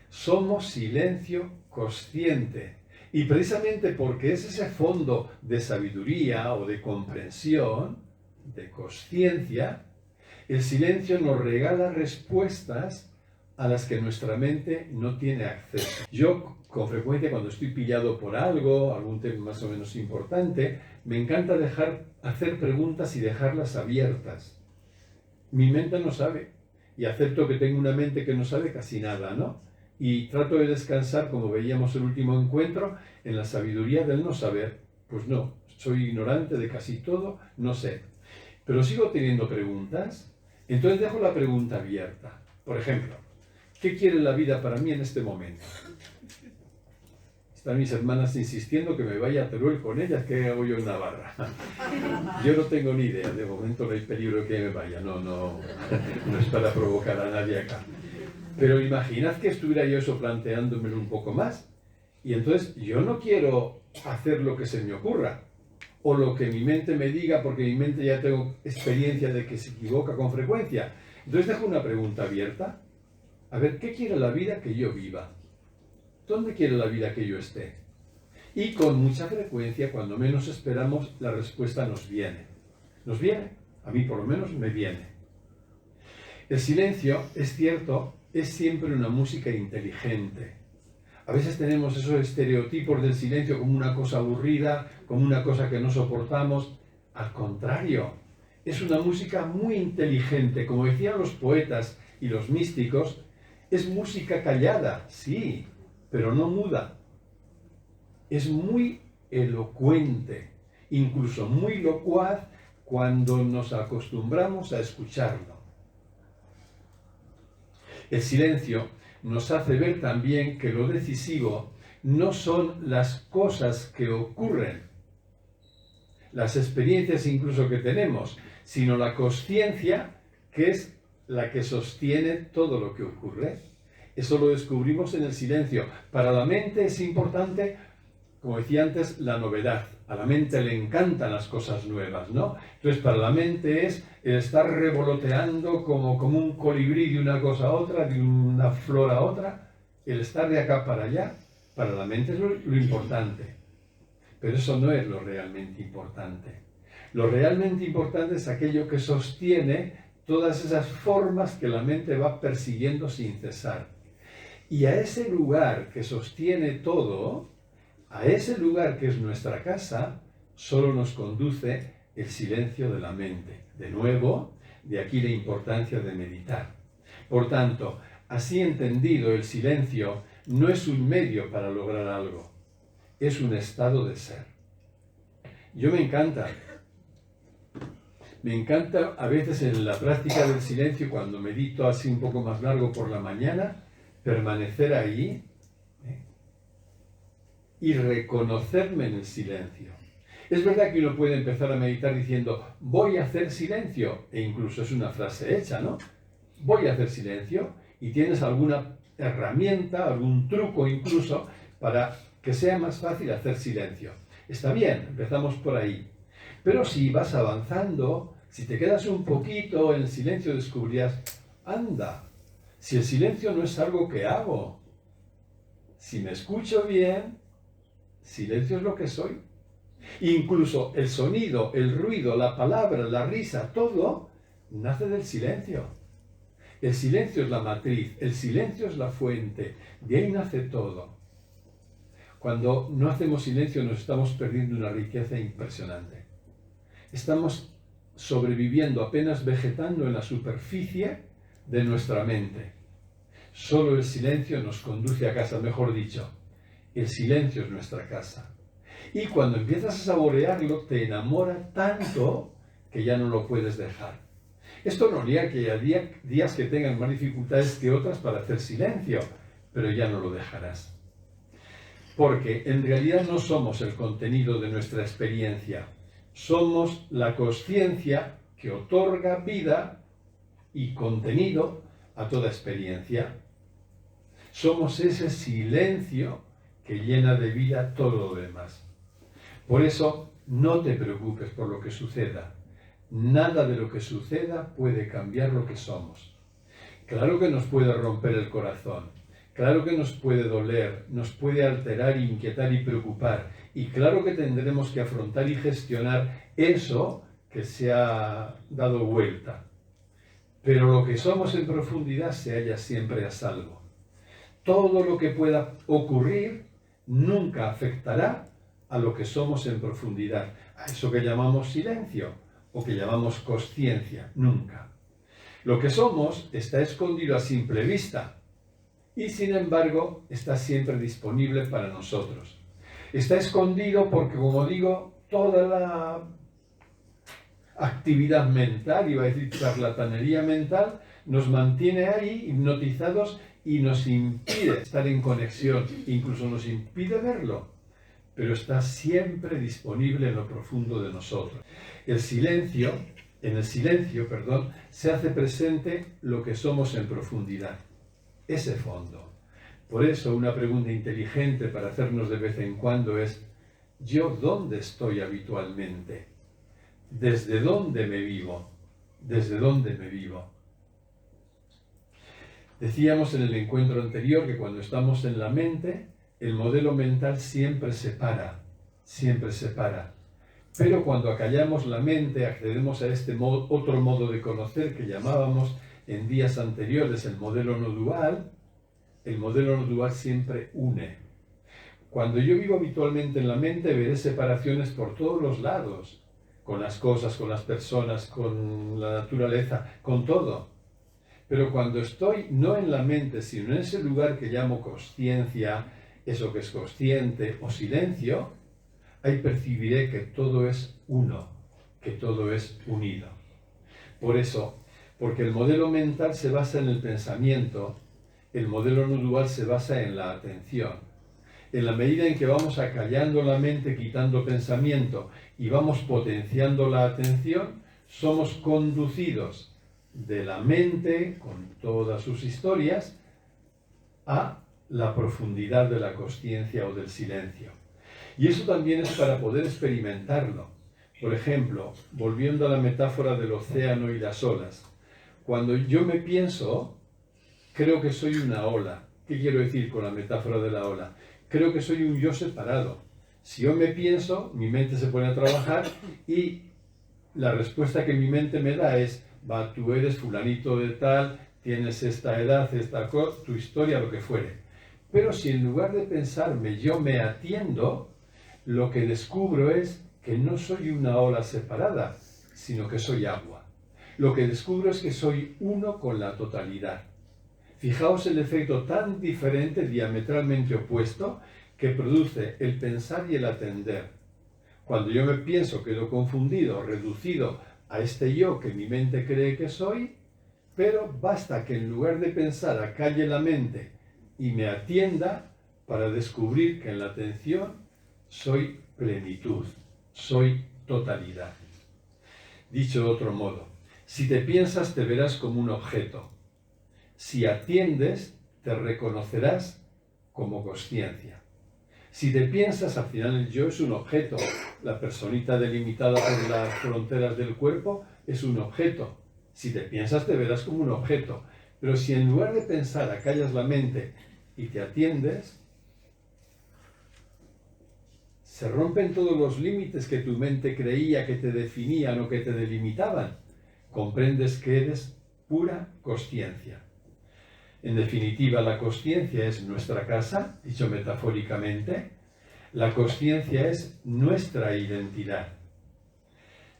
Somos silencio consciente. Y precisamente porque es ese fondo de sabiduría o de comprensión, de consciencia, el silencio nos regala respuestas a las que nuestra mente no tiene acceso. Yo, con frecuencia, cuando estoy pillado por algo, algún tema más o menos importante, me encanta hacer preguntas y dejarlas abiertas. Mi mente no sabe, y acepto que tengo una mente que no sabe casi nada, ¿no? y trato de descansar, como veíamos el último encuentro, en la sabiduría del no saber. Pues no, soy ignorante de casi todo, no sé. Pero sigo teniendo preguntas, entonces dejo la pregunta abierta. Por ejemplo, ¿qué quiere la vida para mí en este momento? Están mis hermanas insistiendo que me vaya a Teruel con ellas, ¿qué hago yo en Navarra? Yo no tengo ni idea, de momento no hay peligro de que me vaya, no es para provocar a nadie acá. Pero imaginad que estuviera yo eso planteándomelo un poco más, y entonces yo no quiero hacer lo que se me ocurra, o lo que mi mente me diga, porque mi mente ya tengo experiencia de que se equivoca con frecuencia. Entonces dejo una pregunta abierta. A ver, ¿qué quiere la vida que yo viva? ¿Dónde quiere la vida que yo esté? Y con mucha frecuencia, cuando menos esperamos, la respuesta nos viene. Nos viene. A mí por lo menos me viene. El silencio, es cierto, es siempre una música inteligente. A veces tenemos esos estereotipos del silencio como una cosa aburrida, como una cosa que no soportamos. Al contrario, es una música muy inteligente. Como decían los poetas y los místicos, es música callada, sí, pero no muda. Es muy elocuente, incluso muy locuaz cuando nos acostumbramos a escucharlo. El silencio nos hace ver también que lo decisivo no son las cosas que ocurren, las experiencias incluso que tenemos, sino la consciencia que es la que sostiene todo lo que ocurre. Eso lo descubrimos en el silencio. Para la mente es importante, como decía antes, la novedad. A la mente le encantan las cosas nuevas, ¿no? Entonces, para la mente es el estar revoloteando como un colibrí de una cosa a otra, de una flor a otra. El estar de acá para allá, para la mente es lo importante. Pero eso no es lo realmente importante. Lo realmente importante es aquello que sostiene todas esas formas que la mente va persiguiendo sin cesar. Y a ese lugar que sostiene todo, a ese lugar que es nuestra casa, solo nos conduce el silencio de la mente. De nuevo, de aquí la importancia de meditar. Por tanto, así entendido, el silencio no es un medio para lograr algo, es un estado de ser. Yo me encanta a veces en la práctica del silencio, cuando medito así un poco más largo por la mañana, permanecer ahí y reconocerme en el silencio. Es verdad que uno puede empezar a meditar diciendo, voy a hacer silencio, e incluso es una frase hecha, ¿no? Voy a hacer silencio, y tienes alguna herramienta, algún truco incluso, para que sea más fácil hacer silencio. Está bien, empezamos por ahí. Pero si vas avanzando, si te quedas un poquito en el silencio, descubrirás, anda, si el silencio no es algo que hago, si me escucho bien, silencio es lo que soy. Incluso el sonido, el ruido, la palabra, la risa, todo nace del silencio. El silencio es la matriz, el silencio es la fuente, de ahí nace todo. Cuando no hacemos silencio nos estamos perdiendo una riqueza impresionante. Estamos sobreviviendo, apenas vegetando en la superficie de nuestra mente. Solo el silencio nos conduce a casa, mejor dicho, el silencio es nuestra casa. Y cuando empiezas a saborearlo, te enamora tanto que ya no lo puedes dejar. Esto no niega que haya días que tengan más dificultades que otras para hacer silencio, pero ya no lo dejarás. Porque en realidad no somos el contenido de nuestra experiencia, somos la consciencia que otorga vida y contenido a toda experiencia. Somos ese silencio que llena de vida todo lo demás. Por eso, no te preocupes por lo que suceda. Nada de lo que suceda puede cambiar lo que somos. Claro que nos puede romper el corazón, claro que nos puede doler, nos puede alterar, inquietar y preocupar. Y claro que tendremos que afrontar y gestionar eso que se ha dado vuelta. Pero lo que somos en profundidad se halla siempre a salvo. Todo lo que pueda ocurrir nunca afectará a lo que somos en profundidad, a eso que llamamos silencio o que llamamos consciencia, nunca. Lo que somos está escondido a simple vista y sin embargo está siempre disponible para nosotros. Está escondido porque, como digo, toda la actividad mental, iba a decir charlatanería mental, nos mantiene ahí hipnotizados y nos impide estar en conexión, incluso nos impide verlo, pero está siempre disponible en lo profundo de nosotros. En el silencio, se hace presente lo que somos en profundidad, ese fondo. Por eso una pregunta inteligente para hacernos de vez en cuando es: ¿yo dónde estoy habitualmente? ¿Desde dónde me vivo? ¿Desde dónde me vivo? Decíamos en el encuentro anterior que cuando estamos en la mente, el modelo mental siempre separa. Pero cuando acallamos la mente, accedemos a este otro modo de conocer que llamábamos en días anteriores el modelo no dual. El modelo no dual siempre une. Cuando yo vivo habitualmente en la mente, veré separaciones por todos los lados, con las cosas, con las personas, con la naturaleza, con todo. Pero cuando estoy no en la mente, sino en ese lugar que llamo consciencia, eso que es consciente o silencio, ahí percibiré que todo es uno, que todo es unido. Por eso, porque el modelo mental se basa en el pensamiento, el modelo no dual se basa en la atención. En la medida en que vamos acallando la mente, quitando pensamiento y vamos potenciando la atención, somos conducidos de la mente, con todas sus historias, a la profundidad de la consciencia o del silencio. Y eso también es para poder experimentarlo. Por ejemplo, volviendo a la metáfora del océano y las olas, cuando yo me pienso, creo que soy una ola. ¿Qué quiero decir con la metáfora de la ola? Creo que soy un yo separado. Si yo me pienso, mi mente se pone a trabajar y la respuesta que mi mente me da es: va, tú eres fulanito de tal, tienes esta edad, esta cosa, tu historia, lo que fuere. Pero si en lugar de pensarme yo me atiendo, lo que descubro es que no soy una ola separada, sino que soy agua. Lo que descubro es que soy uno con la totalidad. Fijaos el efecto tan diferente, diametralmente opuesto, que produce el pensar y el atender. Cuando yo me pienso, quedo confundido, reducido a este yo que mi mente cree que soy, pero basta que en lugar de pensar acalle la mente y me atienda para descubrir que en la atención soy plenitud, soy totalidad. Dicho de otro modo, si te piensas te verás como un objeto. Si atiendes, te reconocerás como consciencia. Si te piensas, al final el yo es un objeto. La personita delimitada por las fronteras del cuerpo es un objeto. Si te piensas, te verás como un objeto. Pero si en lugar de pensar acallas la mente y te atiendes, se rompen todos los límites que tu mente creía que te definían o que te delimitaban. Comprendes que eres pura consciencia. En definitiva, la consciencia es nuestra casa, dicho metafóricamente. La consciencia es nuestra identidad.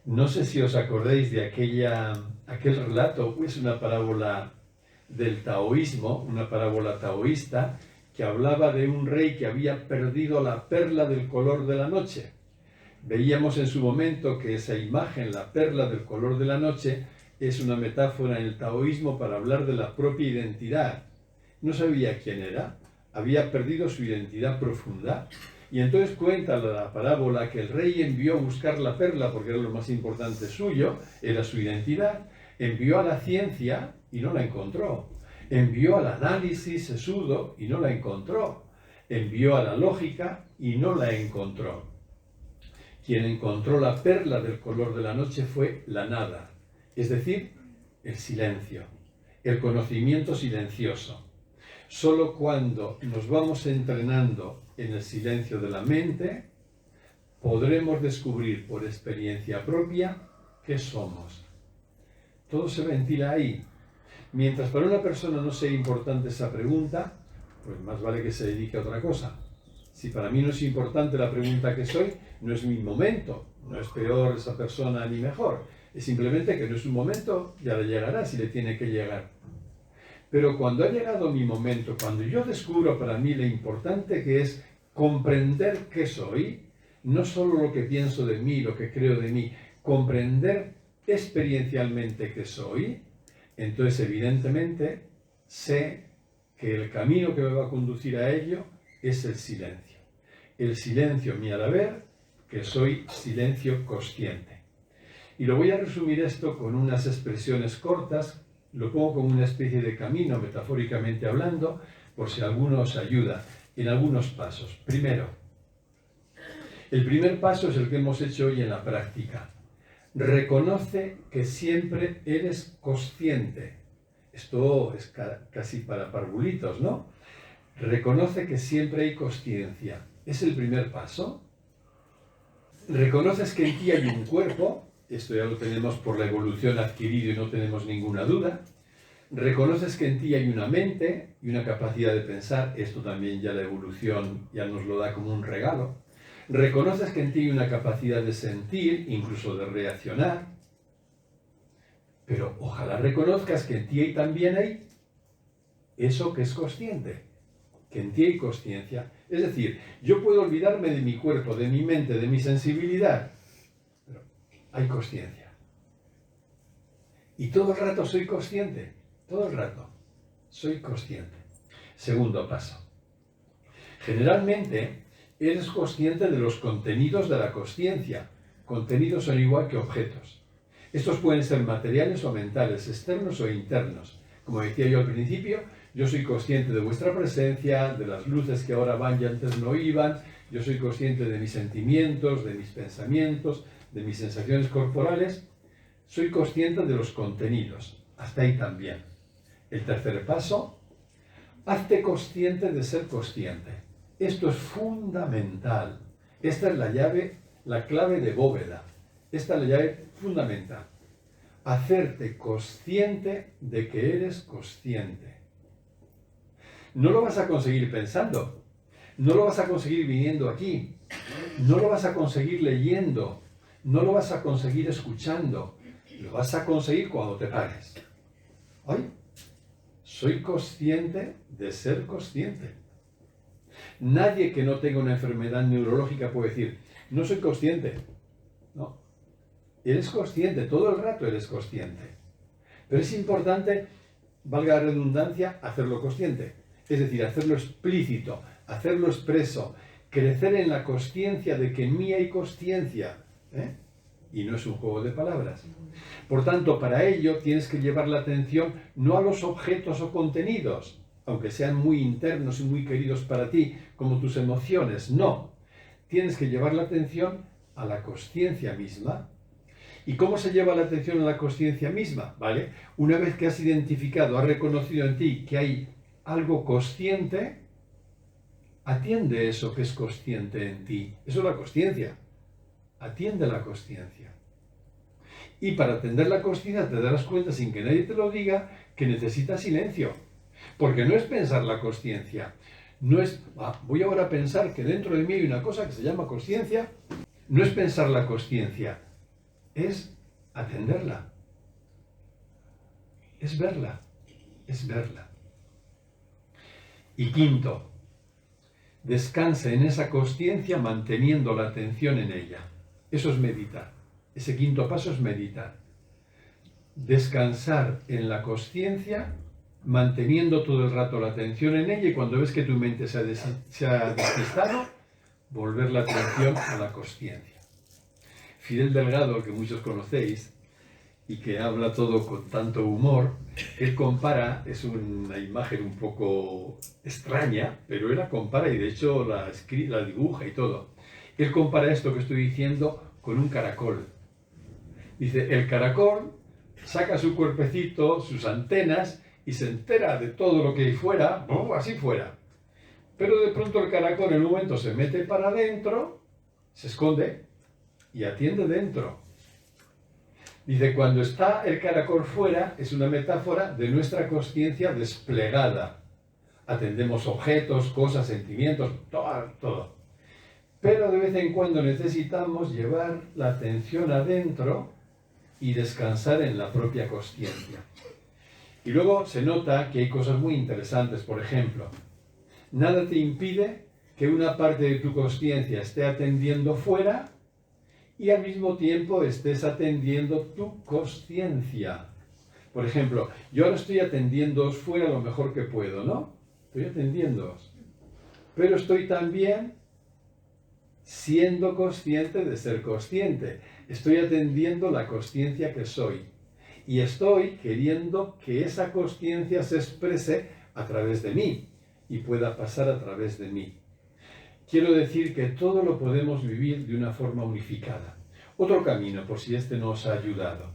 No sé si os acordáis de aquel relato, es una parábola del taoísmo, una parábola taoísta, que hablaba de un rey que había perdido la perla del color de la noche. Veíamos en su momento que esa imagen, la perla del color de la noche, es una metáfora en el taoísmo para hablar de la propia identidad. No sabía quién era, había perdido su identidad profunda, y entonces cuenta la parábola que el rey envió a buscar la perla porque era lo más importante suyo, era su identidad, envió a la ciencia y no la encontró, envió al análisis sesudo y no la encontró, envió a la lógica y no la encontró. Quien encontró la perla del color de la noche fue la nada, es decir, el silencio, el conocimiento silencioso. Solo cuando nos vamos entrenando en el silencio de la mente, podremos descubrir por experiencia propia qué somos. Todo se ventila ahí. Mientras para una persona no sea importante esa pregunta, pues más vale que se dedique a otra cosa. Si para mí no es importante la pregunta que soy, no es mi momento, no es peor esa persona ni mejor. Es simplemente que no es un momento, ya le llegará si le tiene que llegar. Pero cuando ha llegado mi momento, cuando yo descubro para mí lo importante que es comprender qué soy, no solo lo que pienso de mí, lo que creo de mí, comprender experiencialmente qué soy, entonces evidentemente sé que el camino que me va a conducir a ello es el silencio. El silencio me hará ver que soy silencio consciente. Y lo voy a resumir esto con unas expresiones cortas, lo pongo como una especie de camino, metafóricamente hablando, por si alguno os ayuda, en algunos pasos. Primero, el primer paso es el que hemos hecho hoy en la práctica. Reconoce que siempre eres consciente. Esto es casi para parvulitos, ¿no? Reconoce que siempre hay consciencia. Es el primer paso. Reconoces que en ti hay un cuerpo. Esto ya lo tenemos por la evolución adquirido y no tenemos ninguna duda. Reconoces que en ti hay una mente y una capacidad de pensar. Esto también ya la evolución ya nos lo da como un regalo. Reconoces que en ti hay una capacidad de sentir, incluso de reaccionar. Pero ojalá reconozcas que en ti también hay eso que es consciente. Que en ti hay consciencia. Es decir, yo puedo olvidarme de mi cuerpo, de mi mente, de mi sensibilidad. Pero hay consciencia. Y todo el rato soy consciente. Todo el rato soy consciente. Segundo paso. Generalmente eres consciente de los contenidos de la consciencia. Contenidos son igual que objetos. Estos pueden ser materiales o mentales, externos o internos. Como decía yo al principio, yo soy consciente de vuestra presencia, de las luces que ahora van y antes no iban. Yo soy consciente de mis sentimientos, de mis pensamientos, de mis sensaciones corporales. Soy consciente de los contenidos. Hasta ahí también. El tercer paso, hazte consciente de ser consciente. Esto es fundamental. Esta es la llave, la clave de bóveda. Esta es la llave fundamental. Hacerte consciente de que eres consciente. No lo vas a conseguir pensando. No lo vas a conseguir viniendo aquí. No lo vas a conseguir leyendo. No lo vas a conseguir escuchando. Lo vas a conseguir cuando te pares. Hoy soy consciente de ser consciente. Nadie que no tenga una enfermedad neurológica puede decir, no soy consciente. No. Eres consciente, todo el rato eres consciente. Pero es importante, valga la redundancia, hacerlo consciente. Es decir, hacerlo explícito, hacerlo expreso, crecer en la consciencia de que en mí hay consciencia. Y no es un juego de palabras. Por tanto, para ello tienes que llevar la atención no a los objetos o contenidos, aunque sean muy internos y muy queridos para ti, como tus emociones, no. Tienes que llevar la atención a la consciencia misma. ¿Y cómo se lleva la atención a la consciencia misma? ¿Vale? Una vez que has identificado, has reconocido en ti que hay algo consciente, atiende eso que es consciente en ti. Eso es la consciencia. Atiende la consciencia. Y para atender la consciencia te darás cuenta, sin que nadie te lo diga, que necesitas silencio. Porque no es pensar la consciencia. No es, voy ahora a pensar que dentro de mí hay una cosa que se llama consciencia. No es pensar la consciencia. Es atenderla. Es verla. Es verla. Y quinto, descansa en esa consciencia manteniendo la atención en ella. Eso es meditar. Ese quinto paso es meditar. Descansar en la consciencia, manteniendo todo el rato la atención en ella, y cuando ves que tu mente se ha despistado, volver la atención a la consciencia. Fidel Delgado, que muchos conocéis, y que habla todo con tanto humor, él compara, es una imagen un poco extraña, pero él la compara y de hecho la dibuja y todo. Él compara esto que estoy diciendo con un caracol. Dice, el caracol saca su cuerpecito, sus antenas, y se entera de todo lo que hay fuera, así fuera. Pero de pronto el caracol en un momento se mete para adentro, se esconde y atiende dentro. Dice, cuando está el caracol fuera, es una metáfora de nuestra consciencia desplegada. Atendemos objetos, cosas, sentimientos, todo. Pero de vez en cuando necesitamos llevar la atención adentro y descansar en la propia consciencia. Y luego se nota que hay cosas muy interesantes. Por ejemplo, nada te impide que una parte de tu consciencia esté atendiendo fuera y al mismo tiempo estés atendiendo tu consciencia. Por ejemplo, yo ahora estoy atendiéndoos fuera lo mejor que puedo, ¿no? Estoy atendiéndoos. Pero estoy también siendo consciente de ser consciente. Estoy atendiendo la consciencia que soy. Y estoy queriendo que esa consciencia se exprese a través de mí y pueda pasar a través de mí. Quiero decir que todo lo podemos vivir de una forma unificada. Otro camino, por si este no os ha ayudado,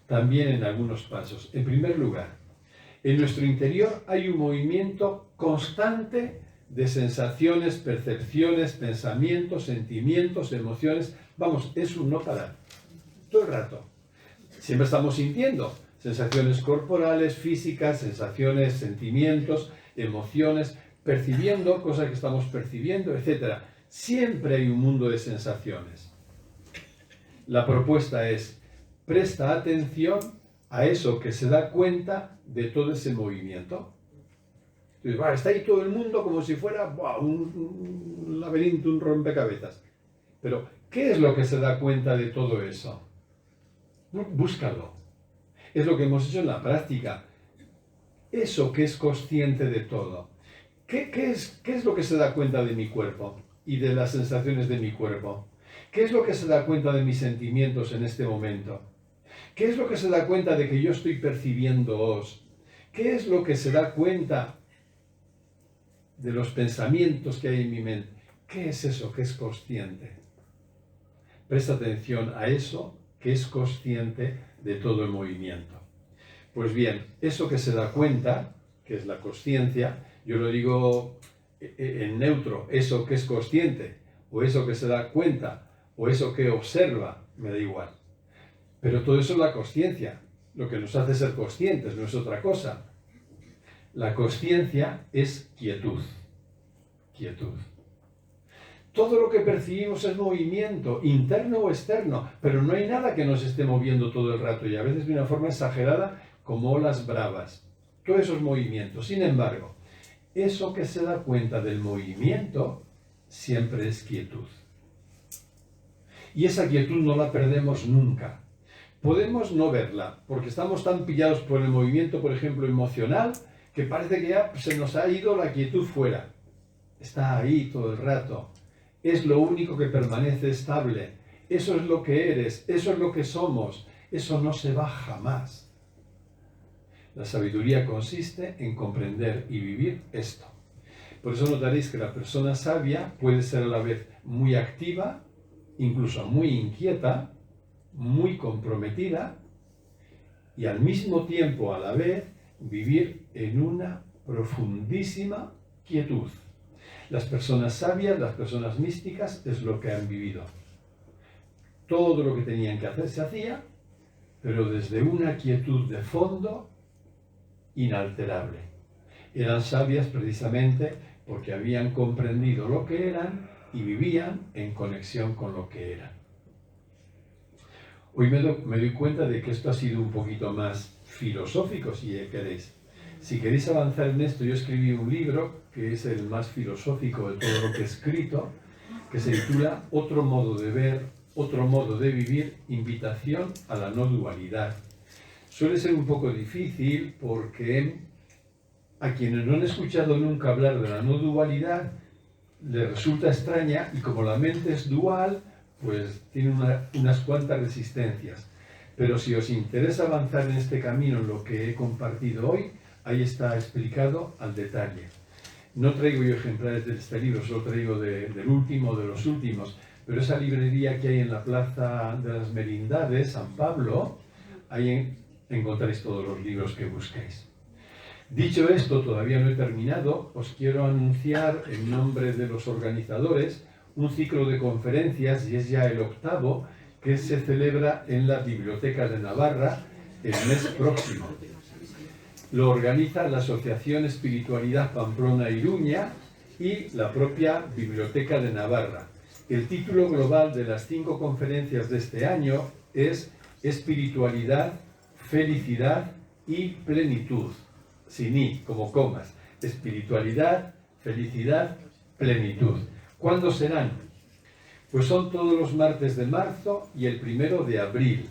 también en algunos pasos. En primer lugar, en nuestro interior hay un movimiento constante de sensaciones, percepciones, pensamientos, sentimientos, emociones. Vamos, es un no parar. Todo el rato. Siempre estamos sintiendo sensaciones corporales, físicas, sensaciones, sentimientos, emociones, percibiendo cosas que estamos percibiendo, etc. Siempre hay un mundo de sensaciones. La propuesta es, presta atención a eso que se da cuenta de todo ese movimiento. Entonces, está ahí todo el mundo como si fuera un laberinto, un rompecabezas. Pero, ¿qué es lo que se da cuenta de todo eso? Búscalo. Es lo que hemos hecho en la práctica. Eso que es consciente de todo. ¿Qué es lo que se da cuenta de mi cuerpo y de las sensaciones de mi cuerpo? ¿Qué es lo que se da cuenta de mis sentimientos en este momento? ¿Qué es lo que se da cuenta de que yo estoy percibiéndoos? ¿Qué es lo que se da cuenta de los pensamientos que hay en mi mente? ¿Qué es eso que es consciente? Presta atención a eso que es consciente de todo el movimiento. Pues bien, eso que se da cuenta, que es la consciencia, yo lo digo en neutro, eso que es consciente, o eso que se da cuenta, o eso que observa, me da igual. Pero todo eso es la consciencia. Lo que nos hace ser conscientes no es otra cosa. La consciencia es quietud. Quietud. Todo lo que percibimos es movimiento, interno o externo, pero no hay nada que nos esté moviendo todo el rato y a veces de una forma exagerada como olas bravas. Todo eso es movimiento. Sin embargo, eso que se da cuenta del movimiento siempre es quietud. Y esa quietud no la perdemos nunca. Podemos no verla, porque estamos tan pillados por el movimiento, por ejemplo, emocional, que parece que ya se nos ha ido la quietud fuera. Está ahí todo el rato. Es lo único que permanece estable. Eso es lo que eres, eso es lo que somos. Eso no se va jamás. La sabiduría consiste en comprender y vivir esto. Por eso notaréis que la persona sabia puede ser a la vez muy activa, incluso muy inquieta, muy comprometida y al mismo tiempo, a la vez, vivir en una profundísima quietud. Las personas sabias, las personas místicas, es lo que han vivido. Todo lo que tenían que hacer se hacía, pero desde una quietud de fondo inalterable. Eran sabias precisamente porque habían comprendido lo que eran y vivían en conexión con lo que eran. Hoy me doy cuenta de que esto ha sido un poquito más filosófico, si queréis. Si queréis avanzar en esto, yo escribí un libro, que es el más filosófico de todo lo que he escrito, que se titula Otro modo de ver, otro modo de vivir, invitación a la no dualidad. Suele ser un poco difícil porque a quienes no han escuchado nunca hablar de la no dualidad, les resulta extraña y como la mente es dual, pues tiene unas cuantas resistencias. Pero si os interesa avanzar en este camino, en lo que he compartido hoy, ahí está explicado al detalle. No traigo yo ejemplares de este libro, solo traigo del último, de los últimos, pero esa librería que hay en la Plaza de las Merindades, San Pablo, ahí encontráis todos los libros que busquéis. Dicho esto, todavía no he terminado, os quiero anunciar en nombre de los organizadores un ciclo de conferencias, y es ya el 8º, que se celebra en la Biblioteca de Navarra el mes próximo. Lo organiza la Asociación Espiritualidad Pamplona-Iruña y la propia Biblioteca de Navarra. El título global de las 5 conferencias de este año es Espiritualidad, Felicidad y plenitud, sin i, como comas. Espiritualidad, felicidad, plenitud. ¿Cuándo serán? Pues son todos los martes de marzo y el 1 de abril.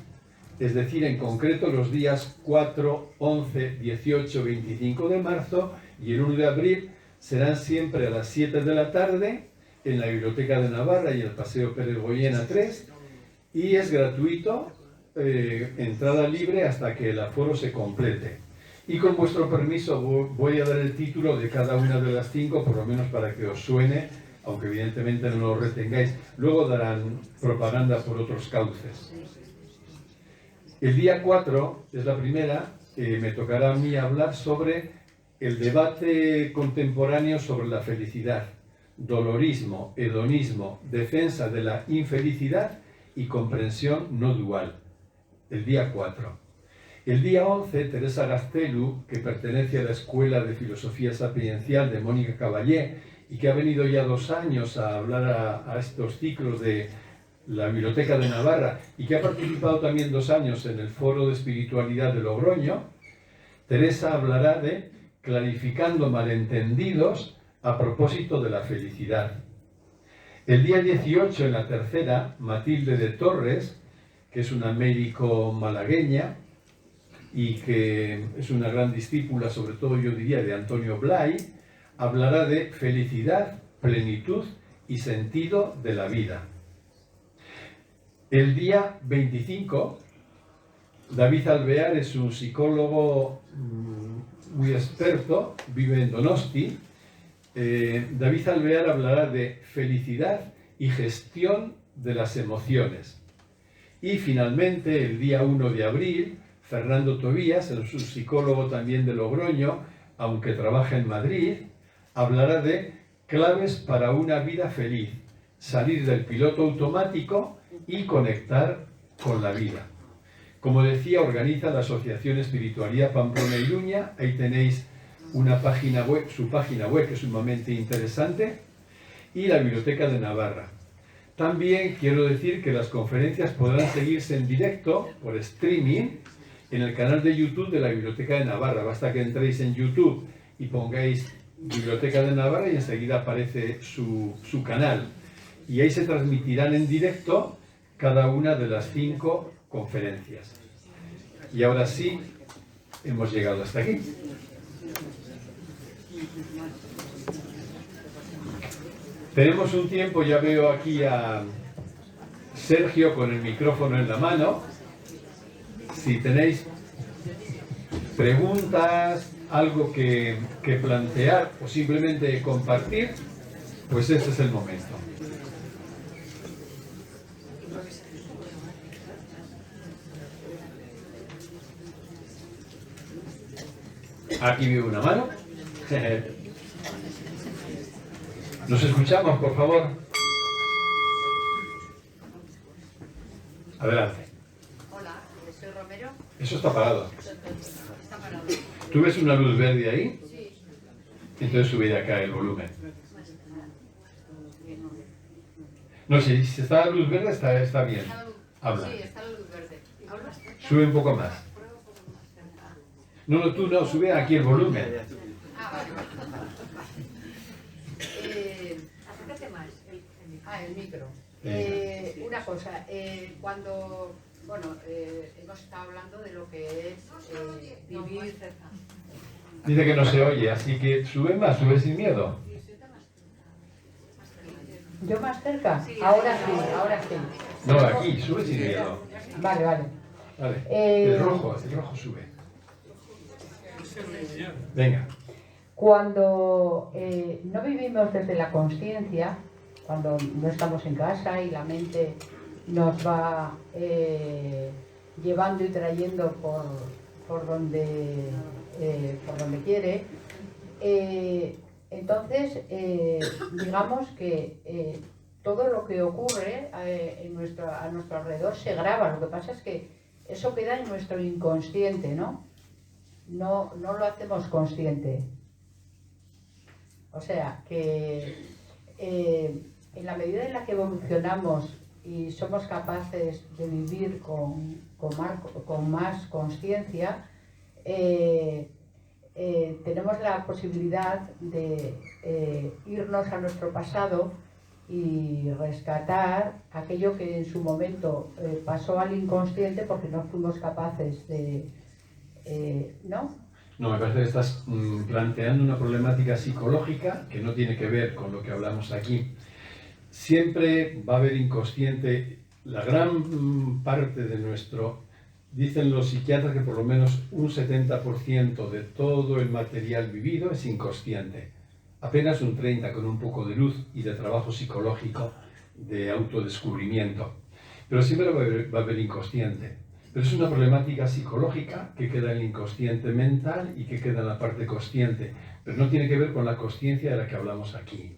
Es decir, en concreto los días 4, 11, 18, 25 de marzo y el 1 de abril serán siempre a las 7 de la tarde en la Biblioteca de Navarra y el Paseo Pérez Goyena 3, y es gratuito, entrada libre hasta que el aforo se complete. Y con vuestro permiso voy a dar el título de cada una de las 5, por lo menos para que os suene, aunque evidentemente no lo retengáis. Luego darán propaganda por otros cauces. El día 4, es la primera, me tocará a mí hablar sobre el debate contemporáneo sobre la felicidad, dolorismo, hedonismo, defensa de la infelicidad y comprensión no dual. El día 4. El día 11, Teresa Gaztelu, que pertenece a la Escuela de Filosofía Sapiencial de Mónica Caballé y que ha venido ya 2 años a hablar a estos ciclos de la Biblioteca de Navarra y que ha participado también 2 años en el Foro de Espiritualidad de Logroño, Teresa hablará de clarificando malentendidos a propósito de la felicidad. El día 18, en la tercera, Matilde de Torres, que es una médico malagueña y que es una gran discípula, sobre todo yo diría, de Antonio Blay, hablará de felicidad, plenitud y sentido de la vida. El día 25, David Alvear es un psicólogo muy experto, vive en Donosti. David Alvear hablará de felicidad y gestión de las emociones. Y finalmente, el día 1 de abril, Fernando Tobías, es un psicólogo también de Logroño, aunque trabaja en Madrid, hablará de claves para una vida feliz, salir del piloto automático y conectar con la vida. Como decía, organiza la Asociación Espiritualidad Pamplona y Luña. Ahí tenéis una página web, su página web, que es sumamente interesante, y la Biblioteca de Navarra. También quiero decir que las conferencias podrán seguirse en directo por streaming en el canal de YouTube de la Biblioteca de Navarra. Basta que entréis en YouTube y pongáis Biblioteca de Navarra y enseguida aparece su canal. Y ahí se transmitirán en directo cada una de las 5 conferencias. Y ahora sí, hemos llegado hasta aquí. Tenemos un tiempo, ya veo aquí a Sergio con el micrófono en la mano. Si tenéis preguntas, algo que plantear o simplemente compartir, pues este es el momento. Aquí veo una mano. Nos escuchamos, por favor. Adelante. Hola, soy Romero. Eso está parado. Está parado. ¿Tú ves una luz verde ahí? Sí. Entonces sube acá el volumen. No, si está la luz verde está bien. Habla. Sí, está la luz verde. ¿Hablas? Sube un poco más. No, tú no, sube aquí el volumen. Ah, vale. Acércate más. El micro. Una cosa, cuando, bueno, hemos estado hablando de lo que es vivir cerca. Dice que no se oye, así que sube más, sube sin miedo. ¿Yo más cerca? Ahora sí, ahora sí. No, aquí, sube sin miedo. Vale, vale. Vale, el rojo sube. Venga. Cuando no vivimos desde la consciencia, cuando no estamos en casa y la mente nos va llevando y trayendo por donde quiere, entonces digamos que todo lo que ocurre a nuestro alrededor se graba. Lo que pasa es que eso queda en nuestro inconsciente, ¿no? No lo hacemos consciente. O sea, que en la medida en la que evolucionamos y somos capaces de vivir con más consciencia, tenemos la posibilidad de irnos a nuestro pasado y rescatar aquello que en su momento pasó al inconsciente porque no fuimos capaces de... ¿no? No, me parece que estás planteando una problemática psicológica que no tiene que ver con lo que hablamos aquí. Siempre va a haber inconsciente. La gran parte de nuestro... Dicen los psiquiatras que por lo menos un 70% de todo el material vivido es inconsciente. Apenas un 30% con un poco de luz y de trabajo psicológico, de autodescubrimiento. Pero siempre va a haber inconsciente. Pero es una problemática psicológica que queda en el inconsciente mental y que queda en la parte consciente. Pero no tiene que ver con la consciencia de la que hablamos aquí.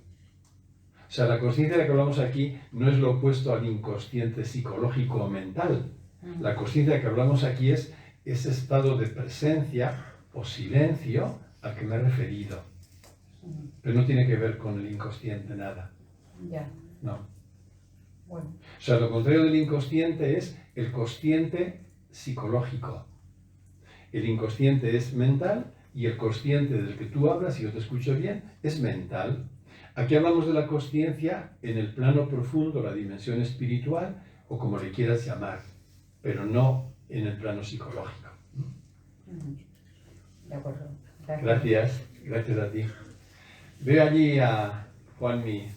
O sea, la consciencia de la que hablamos aquí no es lo opuesto al inconsciente psicológico o mental. La consciencia de la que hablamos aquí es ese estado de presencia o silencio al que me he referido. Pero no tiene que ver con el inconsciente nada. Ya. No. Bueno. O sea, lo contrario del inconsciente es el consciente psicológico. El inconsciente es mental y el consciente del que tú hablas, si yo te escucho bien, es mental. Aquí hablamos de la consciencia en el plano profundo, la dimensión espiritual o como le quieras llamar, pero no en el plano psicológico. De acuerdo. Gracias. Gracias a ti. Veo allí a Juanmi.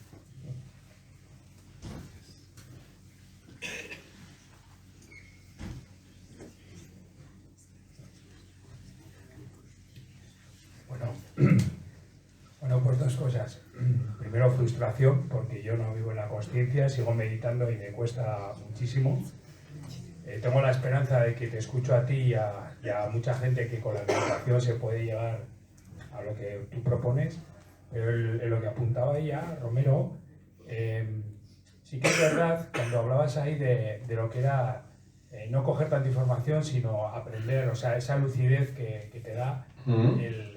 Bueno, pues dos cosas. Primero, frustración, porque yo no vivo en la consciencia, sigo meditando y me cuesta muchísimo. Tengo la esperanza de que te escucho a ti y a mucha gente que con la meditación se puede llegar a lo que tú propones. Pero en lo que apuntaba ella, Romero, sí que es verdad, cuando hablabas ahí de lo que era no coger tanta información, sino aprender, o sea, esa lucidez que te da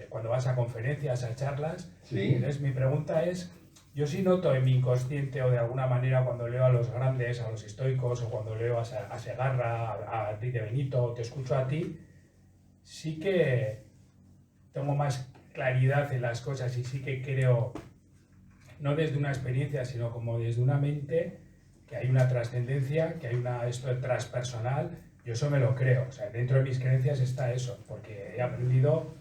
cuando vas a conferencias, a charlas. Sí. Entonces, mi pregunta es, yo sí noto en mi inconsciente o de alguna manera cuando leo a los grandes, a los estoicos, o cuando leo a Segarra, a Enrique de Benito, o te escucho a ti, sí que tengo más claridad en las cosas y sí que creo, no desde una experiencia, sino como desde una mente, que hay una trascendencia, que hay esto transpersonal. Yo eso me lo creo, o sea, dentro de mis creencias está eso, porque he aprendido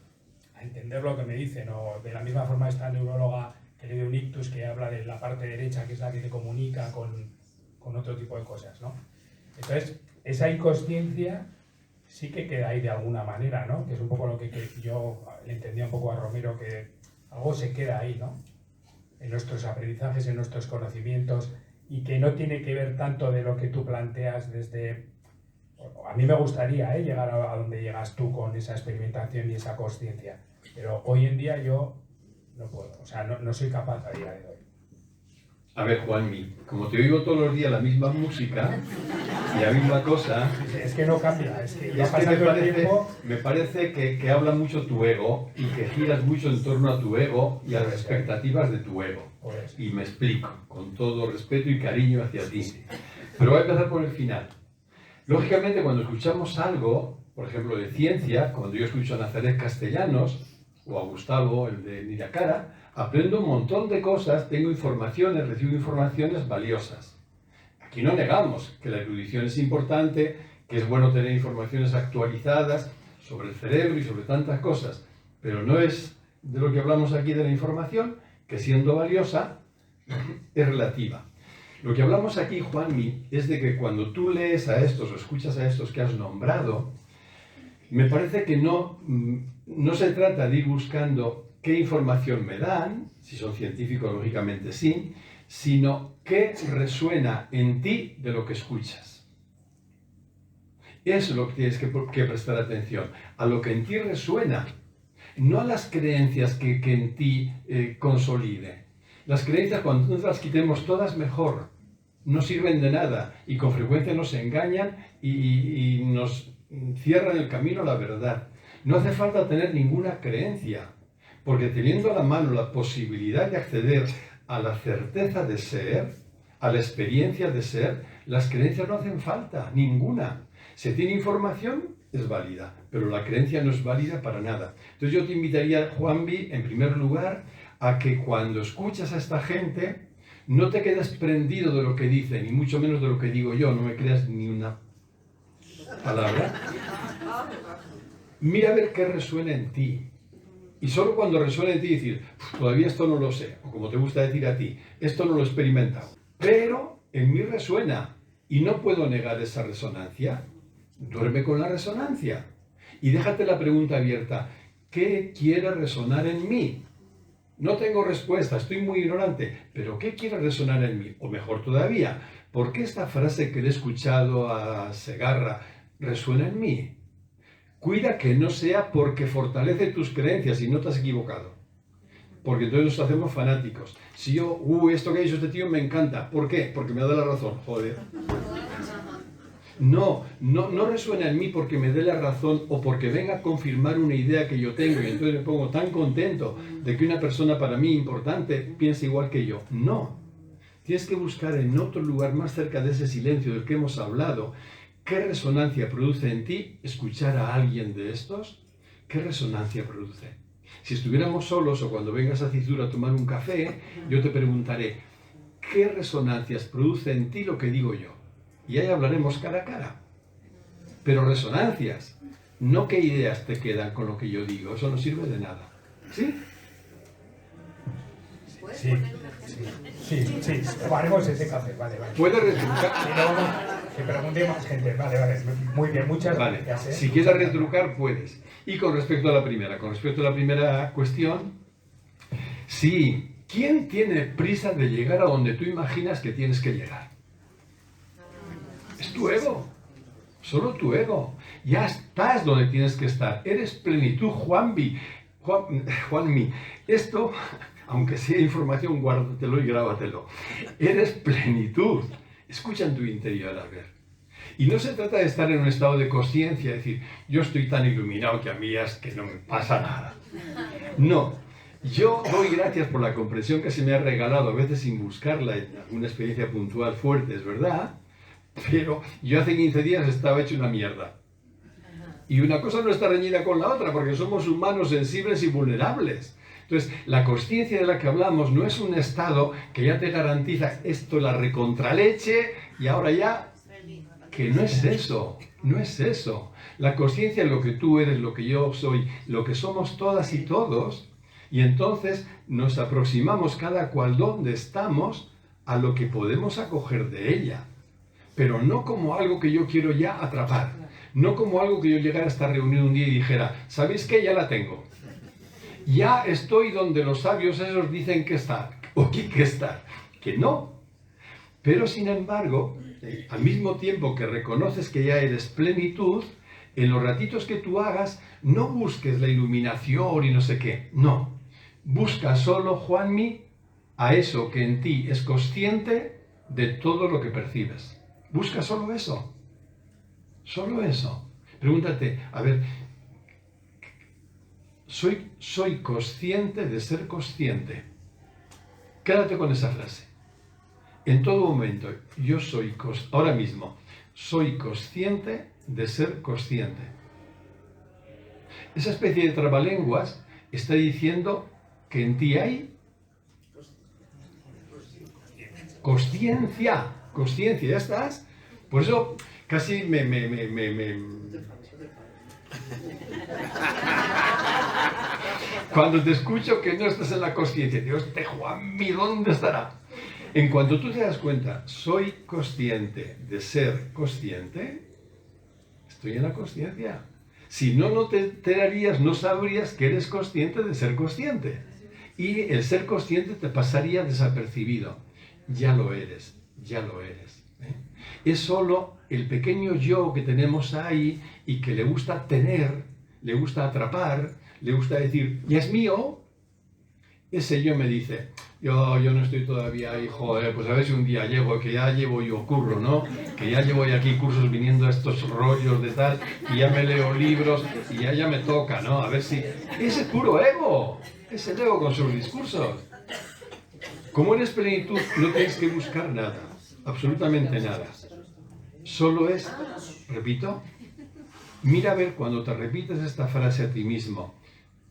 a entender lo que me dicen, o de la misma forma esta neuróloga que le dio un ictus que habla de la parte derecha, que es la que te comunica con otro tipo de cosas, ¿no? Entonces, esa inconsciencia sí que queda ahí de alguna manera, ¿no? Que es un poco lo que yo le entendía un poco a Romero, que algo se queda ahí, ¿no? En nuestros aprendizajes, en nuestros conocimientos, y que no tiene que ver tanto de lo que tú planteas desde... A mí me gustaría llegar a donde llegas tú con esa experimentación y esa consciencia, pero hoy en día yo no puedo, o sea, no soy capaz a día de hoy. A ver, Juanmi, como te oigo todos los días la misma música y la misma cosa... Es que no cambia, es que ya es que me parece que habla mucho tu ego y que giras mucho en torno a tu ego y a las expectativas de tu ego. Y me explico, con todo respeto y cariño hacia ti. Pero voy a empezar por el final. Lógicamente, cuando escuchamos algo, por ejemplo, de ciencia, cuando yo escucho a Nazaret Castellanos o a Gustavo, el de Niracara, aprendo un montón de cosas, tengo informaciones, recibo informaciones valiosas. Aquí no negamos que la erudición es importante, que es bueno tener informaciones actualizadas sobre el cerebro y sobre tantas cosas, pero no es de lo que hablamos aquí de la información, que siendo valiosa, es relativa. Lo que hablamos aquí, Juanmi, es de que cuando tú lees a estos o escuchas a estos que has nombrado, me parece que no se trata de ir buscando qué información me dan, si son científicos, lógicamente sí, sino qué resuena en ti de lo que escuchas. Eso es lo que tienes que prestar atención, a lo que en ti resuena, no a las creencias que en ti consolide. Las creencias, cuando nos las quitemos todas, mejor. No sirven de nada y con frecuencia nos engañan y nos cierran el camino a la verdad. No hace falta tener ninguna creencia, porque teniendo a la mano la posibilidad de acceder a la certeza de ser, a la experiencia de ser, las creencias no hacen falta, ninguna. Se tiene información es válida, pero la creencia no es válida para nada. Entonces yo te invitaría, Juanvi, en primer lugar, a que cuando escuchas a esta gente, no te quedes prendido de lo que dicen, ni mucho menos de lo que digo yo, no me creas ni una palabra. Mira a ver qué resuena en ti. Y solo cuando resuena en ti decir, todavía esto no lo sé, o como te gusta decir a ti, esto no lo he experimentado. Pero en mí resuena y no puedo negar esa resonancia. Duerme con la resonancia. Y déjate la pregunta abierta, ¿qué quiere resonar en mí? No tengo respuesta, estoy muy ignorante, pero ¿qué quiere resonar en mí? O mejor todavía, ¿por qué esta frase que le he escuchado a Segarra resuena en mí? Cuida que no sea porque fortalece tus creencias y no te has equivocado. Porque entonces nos hacemos fanáticos. Si yo, esto que ha dicho este tío me encanta. ¿Por qué? Porque me da la razón. Joder. No resuena en mí porque me dé la razón o porque venga a confirmar una idea que yo tengo y entonces me pongo tan contento de que una persona para mí importante piense igual que yo. No. Tienes que buscar en otro lugar más cerca de ese silencio del que hemos hablado. ¿Qué resonancia produce en ti escuchar a alguien de estos? ¿Qué resonancia produce? Si estuviéramos solos o cuando vengas a Cizur a tomar un café, yo te preguntaré, ¿qué resonancias produce en ti lo que digo yo? Y ahí hablaremos cara a cara. Pero resonancias, no qué ideas te quedan con lo que yo digo, eso no sirve de nada. ¿Sí? Sí, tomaremos ese café, vale. ¿Puedes retrucar? Y luego que pregunte más gente, vale, muy bien, muchas gracias. Si quieres retrucar, puedes. Y con respecto a la primera cuestión, sí, ¿quién tiene prisa de llegar a donde tú imaginas que tienes que llegar? Es tu ego, solo tu ego. Ya estás donde tienes que estar, eres plenitud, Juanmi. Esto, aunque sea información, guárdatelo y grábatelo. Eres plenitud. Escucha en tu interior a ver. Y no se trata de estar en un estado de conciencia, decir, yo estoy tan iluminado que a mí es que no me pasa nada. No, yo doy gracias por la comprensión que se me ha regalado, a veces sin buscarla, en alguna experiencia puntual fuerte, es verdad, pero yo hace 15 días estaba hecho una mierda. Y una cosa no está reñida con la otra, porque somos humanos sensibles y vulnerables. Entonces, la consciencia de la que hablamos no es un estado que ya te garantiza esto, la recontraleche, y ahora ya, que no es eso, no es eso. La consciencia es lo que tú eres, lo que yo soy, lo que somos todas y todos, y entonces nos aproximamos cada cual donde estamos a lo que podemos acoger de ella. Pero no como algo que yo quiero ya atrapar, no como algo que yo llegara a esta reunión un día y dijera, ¿sabéis qué? Ya la tengo. Ya estoy donde los sabios esos dicen que estar, o que hay que estar, que no. Pero sin embargo, al mismo tiempo que reconoces que ya eres plenitud, en los ratitos que tú hagas, no busques la iluminación y no sé qué, no. Busca solo, Juanmi, a eso que en ti es consciente de todo lo que percibes. Busca solo eso. Solo eso. Pregúntate, a ver, soy consciente de ser consciente. Quédate con esa frase. En todo momento, ahora mismo, soy consciente de ser consciente. Esa especie de trabalenguas está diciendo que en ti hay consciencia, ya estás. Por eso casi cuando te escucho que no estás en la consciencia, Dios, Juanmi, ¿dónde estará? En cuanto tú te das cuenta, soy consciente de ser consciente, estoy en la consciencia. Si no, no te enterarías, no sabrías que eres consciente de ser consciente. Y el ser consciente te pasaría desapercibido. Ya lo eres, ¿eh? Es solo el pequeño yo que tenemos ahí y que le gusta tener, le gusta atrapar, le gusta decir, ya es mío. Ese yo me dice, yo no estoy todavía ahí, joder, pues a ver si un día llego, que ya llevo yo curro, ¿no? Que ya llevo yo aquí cursos viniendo a estos rollos de tal, y ya me leo libros, y ya me toca, ¿no? A ver si... Ese puro ego, ese ego con sus discursos. Como eres plenitud, no tienes que buscar nada, absolutamente nada. Solo es, repito, Mira a ver cuando te repites esta frase a ti mismo,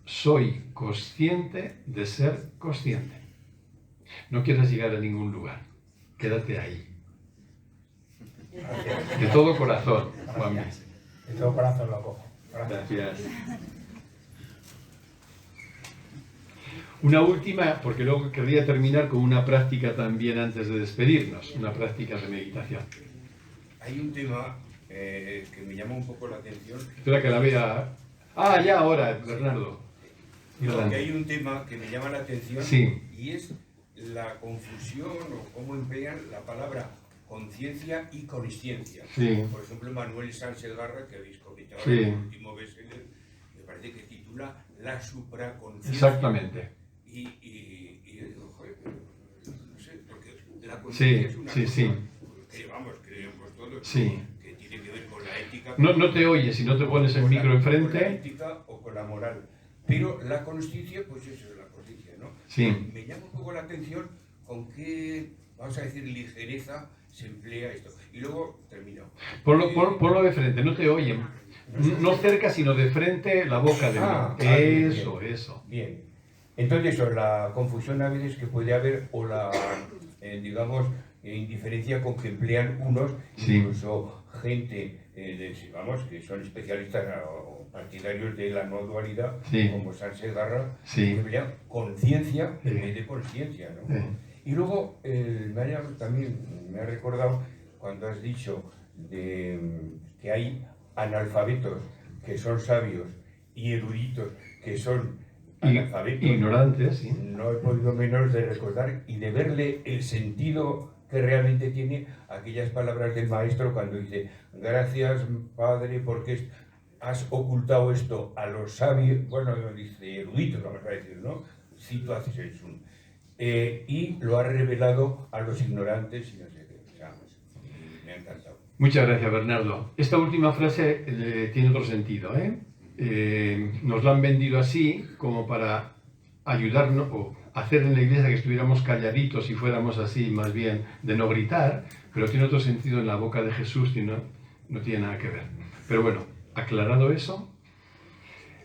soy consciente de ser consciente. No quieras llegar a ningún lugar, quédate ahí. De todo corazón, Juan. De todo corazón lo cojo. Gracias. Una última, porque luego querría terminar con una práctica también antes de despedirnos, una práctica de meditación. Hay un tema que me llama un poco la atención. Espera que la vea. Ah, ya ahora, Bernardo. Porque hay un tema que me llama la atención, sí, y es la confusión o cómo emplean la palabra conciencia y consciencia. Sí. Por ejemplo, Manuel Sansegarra, que habéis comentado sí, en el último bestseller, me parece que titula La supraconciencia. Exactamente. Y yo digo, joder, no sé, porque la conciencia es una cosa que, vamos, creemos todos, sí, que tiene que ver con la ética. No te oyes si no te pones el micro enfrente. Con la ética o con la moral. Pero la consciencia, pues eso es la conciencia, ¿no? Sí. Me llama un poco la atención con qué, vamos a decir, ligereza se emplea esto. Y luego termino. Ponlo de frente, no te oyen. No cerca, sino de frente la boca de eso, bien. Eso. Bien. Entonces, eso, la confusión a veces que puede haber, o la, digamos, indiferencia con que emplean unos, sí, incluso gente, vamos, que son especialistas o partidarios de la no dualidad, sí, como Sansegarra, sí, que emplean conciencia en vez de consciencia, ¿no? Sí. Y luego, también me ha recordado cuando has dicho que hay analfabetos que son sabios y eruditos que son analfabetos. Ignorantes, sí. No he podido menos de recordar y de verle el sentido que realmente tiene aquellas palabras del maestro cuando dice: gracias, Padre, porque has ocultado esto a los sabios, bueno, dice eruditos, vamos a decir, ¿no? Cito a Cessun. Y lo ha revelado a los ignorantes y no sé qué. O sea, me ha encantado. Muchas gracias, Bernardo. Esta última frase tiene otro sentido, nos la han vendido así como para ayudarnos o hacer en la iglesia que estuviéramos calladitos y fuéramos así, más bien de no gritar, pero tiene otro sentido en la boca de Jesús y no tiene nada que ver. Pero bueno, aclarado eso,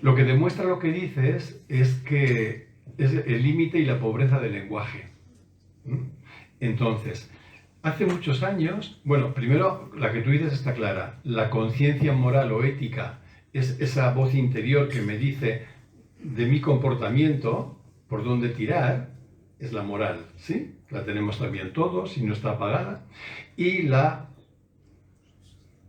lo que demuestra lo que dices es que es el límite y la pobreza del lenguaje. Entonces, hace muchos años, bueno, primero la que tú dices está clara, la conciencia moral o ética es esa voz interior que me dice de mi comportamiento, por dónde tirar, es la moral, ¿sí? La tenemos también todos y no está apagada. Y la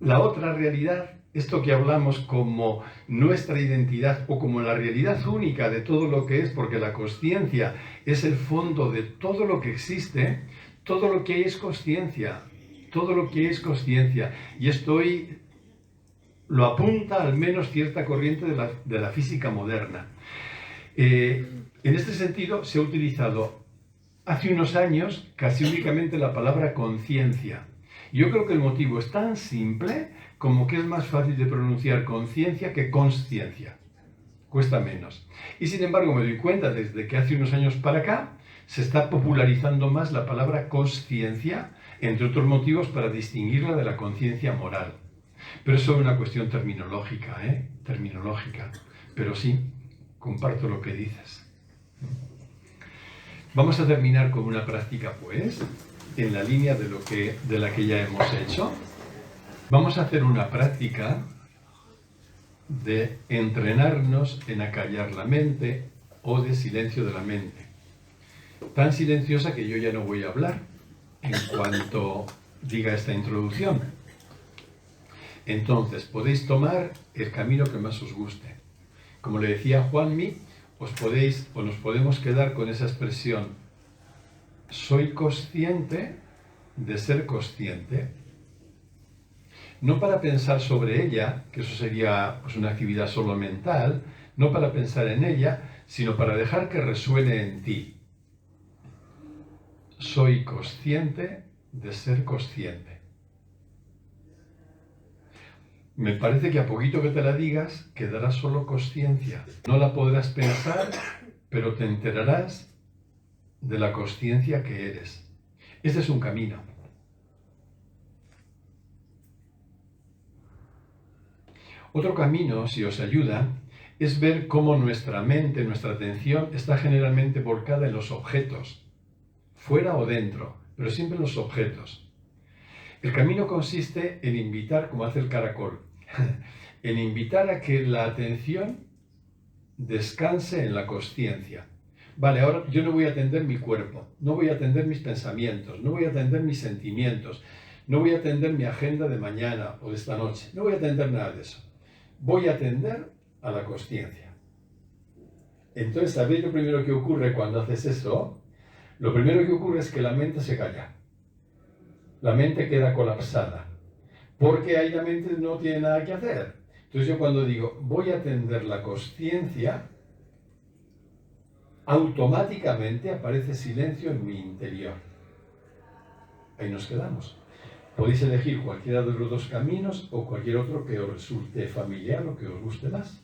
otra realidad, esto que hablamos como nuestra identidad o como la realidad única de todo lo que es, porque la consciencia es el fondo de todo lo que existe, todo lo que hay es consciencia, todo lo que hay es consciencia. Y esto lo apunta al menos cierta corriente de la física moderna. En este sentido se ha utilizado hace unos años casi únicamente la palabra conciencia. Yo creo que el motivo es tan simple como que es más fácil de pronunciar conciencia que consciencia. Cuesta menos. Y sin embargo me doy cuenta desde que hace unos años para acá se está popularizando más la palabra consciencia, entre otros motivos para distinguirla de la conciencia moral. Pero eso es una cuestión terminológica, terminológica. Pero sí, comparto lo que dices. Vamos a terminar con una práctica, pues, en la línea de la que ya hemos hecho. Vamos a hacer una práctica de entrenarnos en acallar la mente o de silencio de la mente. Tan silenciosa que yo ya no voy a hablar en cuanto diga esta introducción. Entonces, podéis tomar el camino que más os guste. Como le decía Juanmi, nos podemos quedar con esa expresión: soy consciente de ser consciente. No para pensar sobre ella, que eso sería pues, una actividad solo mental, no para pensar en ella, sino para dejar que resuene en ti. Soy consciente de ser consciente. Me parece que a poquito que te la digas, quedará solo consciencia. No la podrás pensar, pero te enterarás de la consciencia que eres. Este es un camino. Otro camino, si os ayuda, es ver cómo nuestra mente, nuestra atención está generalmente volcada en los objetos, fuera o dentro, pero siempre en los objetos. El camino consiste en invitar, como hace el caracol, en invitar a que la atención descanse en la consciencia. Vale, ahora yo no voy a atender mi cuerpo, no voy a atender mis pensamientos, no voy a atender mis sentimientos, no voy a atender mi agenda de mañana o de esta noche, no voy a atender nada de eso. Voy a atender a la consciencia. Entonces, ¿sabéis lo primero que ocurre cuando haces eso? Lo primero que ocurre es que la mente se calla. La mente queda colapsada. Porque ahí la mente no tiene nada que hacer. Entonces yo cuando digo, voy a atender la consciencia, automáticamente aparece silencio en mi interior. Ahí nos quedamos. Podéis elegir cualquiera de los dos caminos o cualquier otro que os resulte familiar o que os guste más.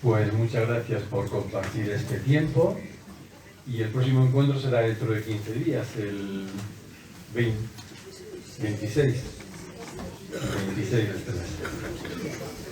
Pues muchas gracias por compartir este tiempo y el próximo encuentro será dentro de 15 días, el 26 de este mes.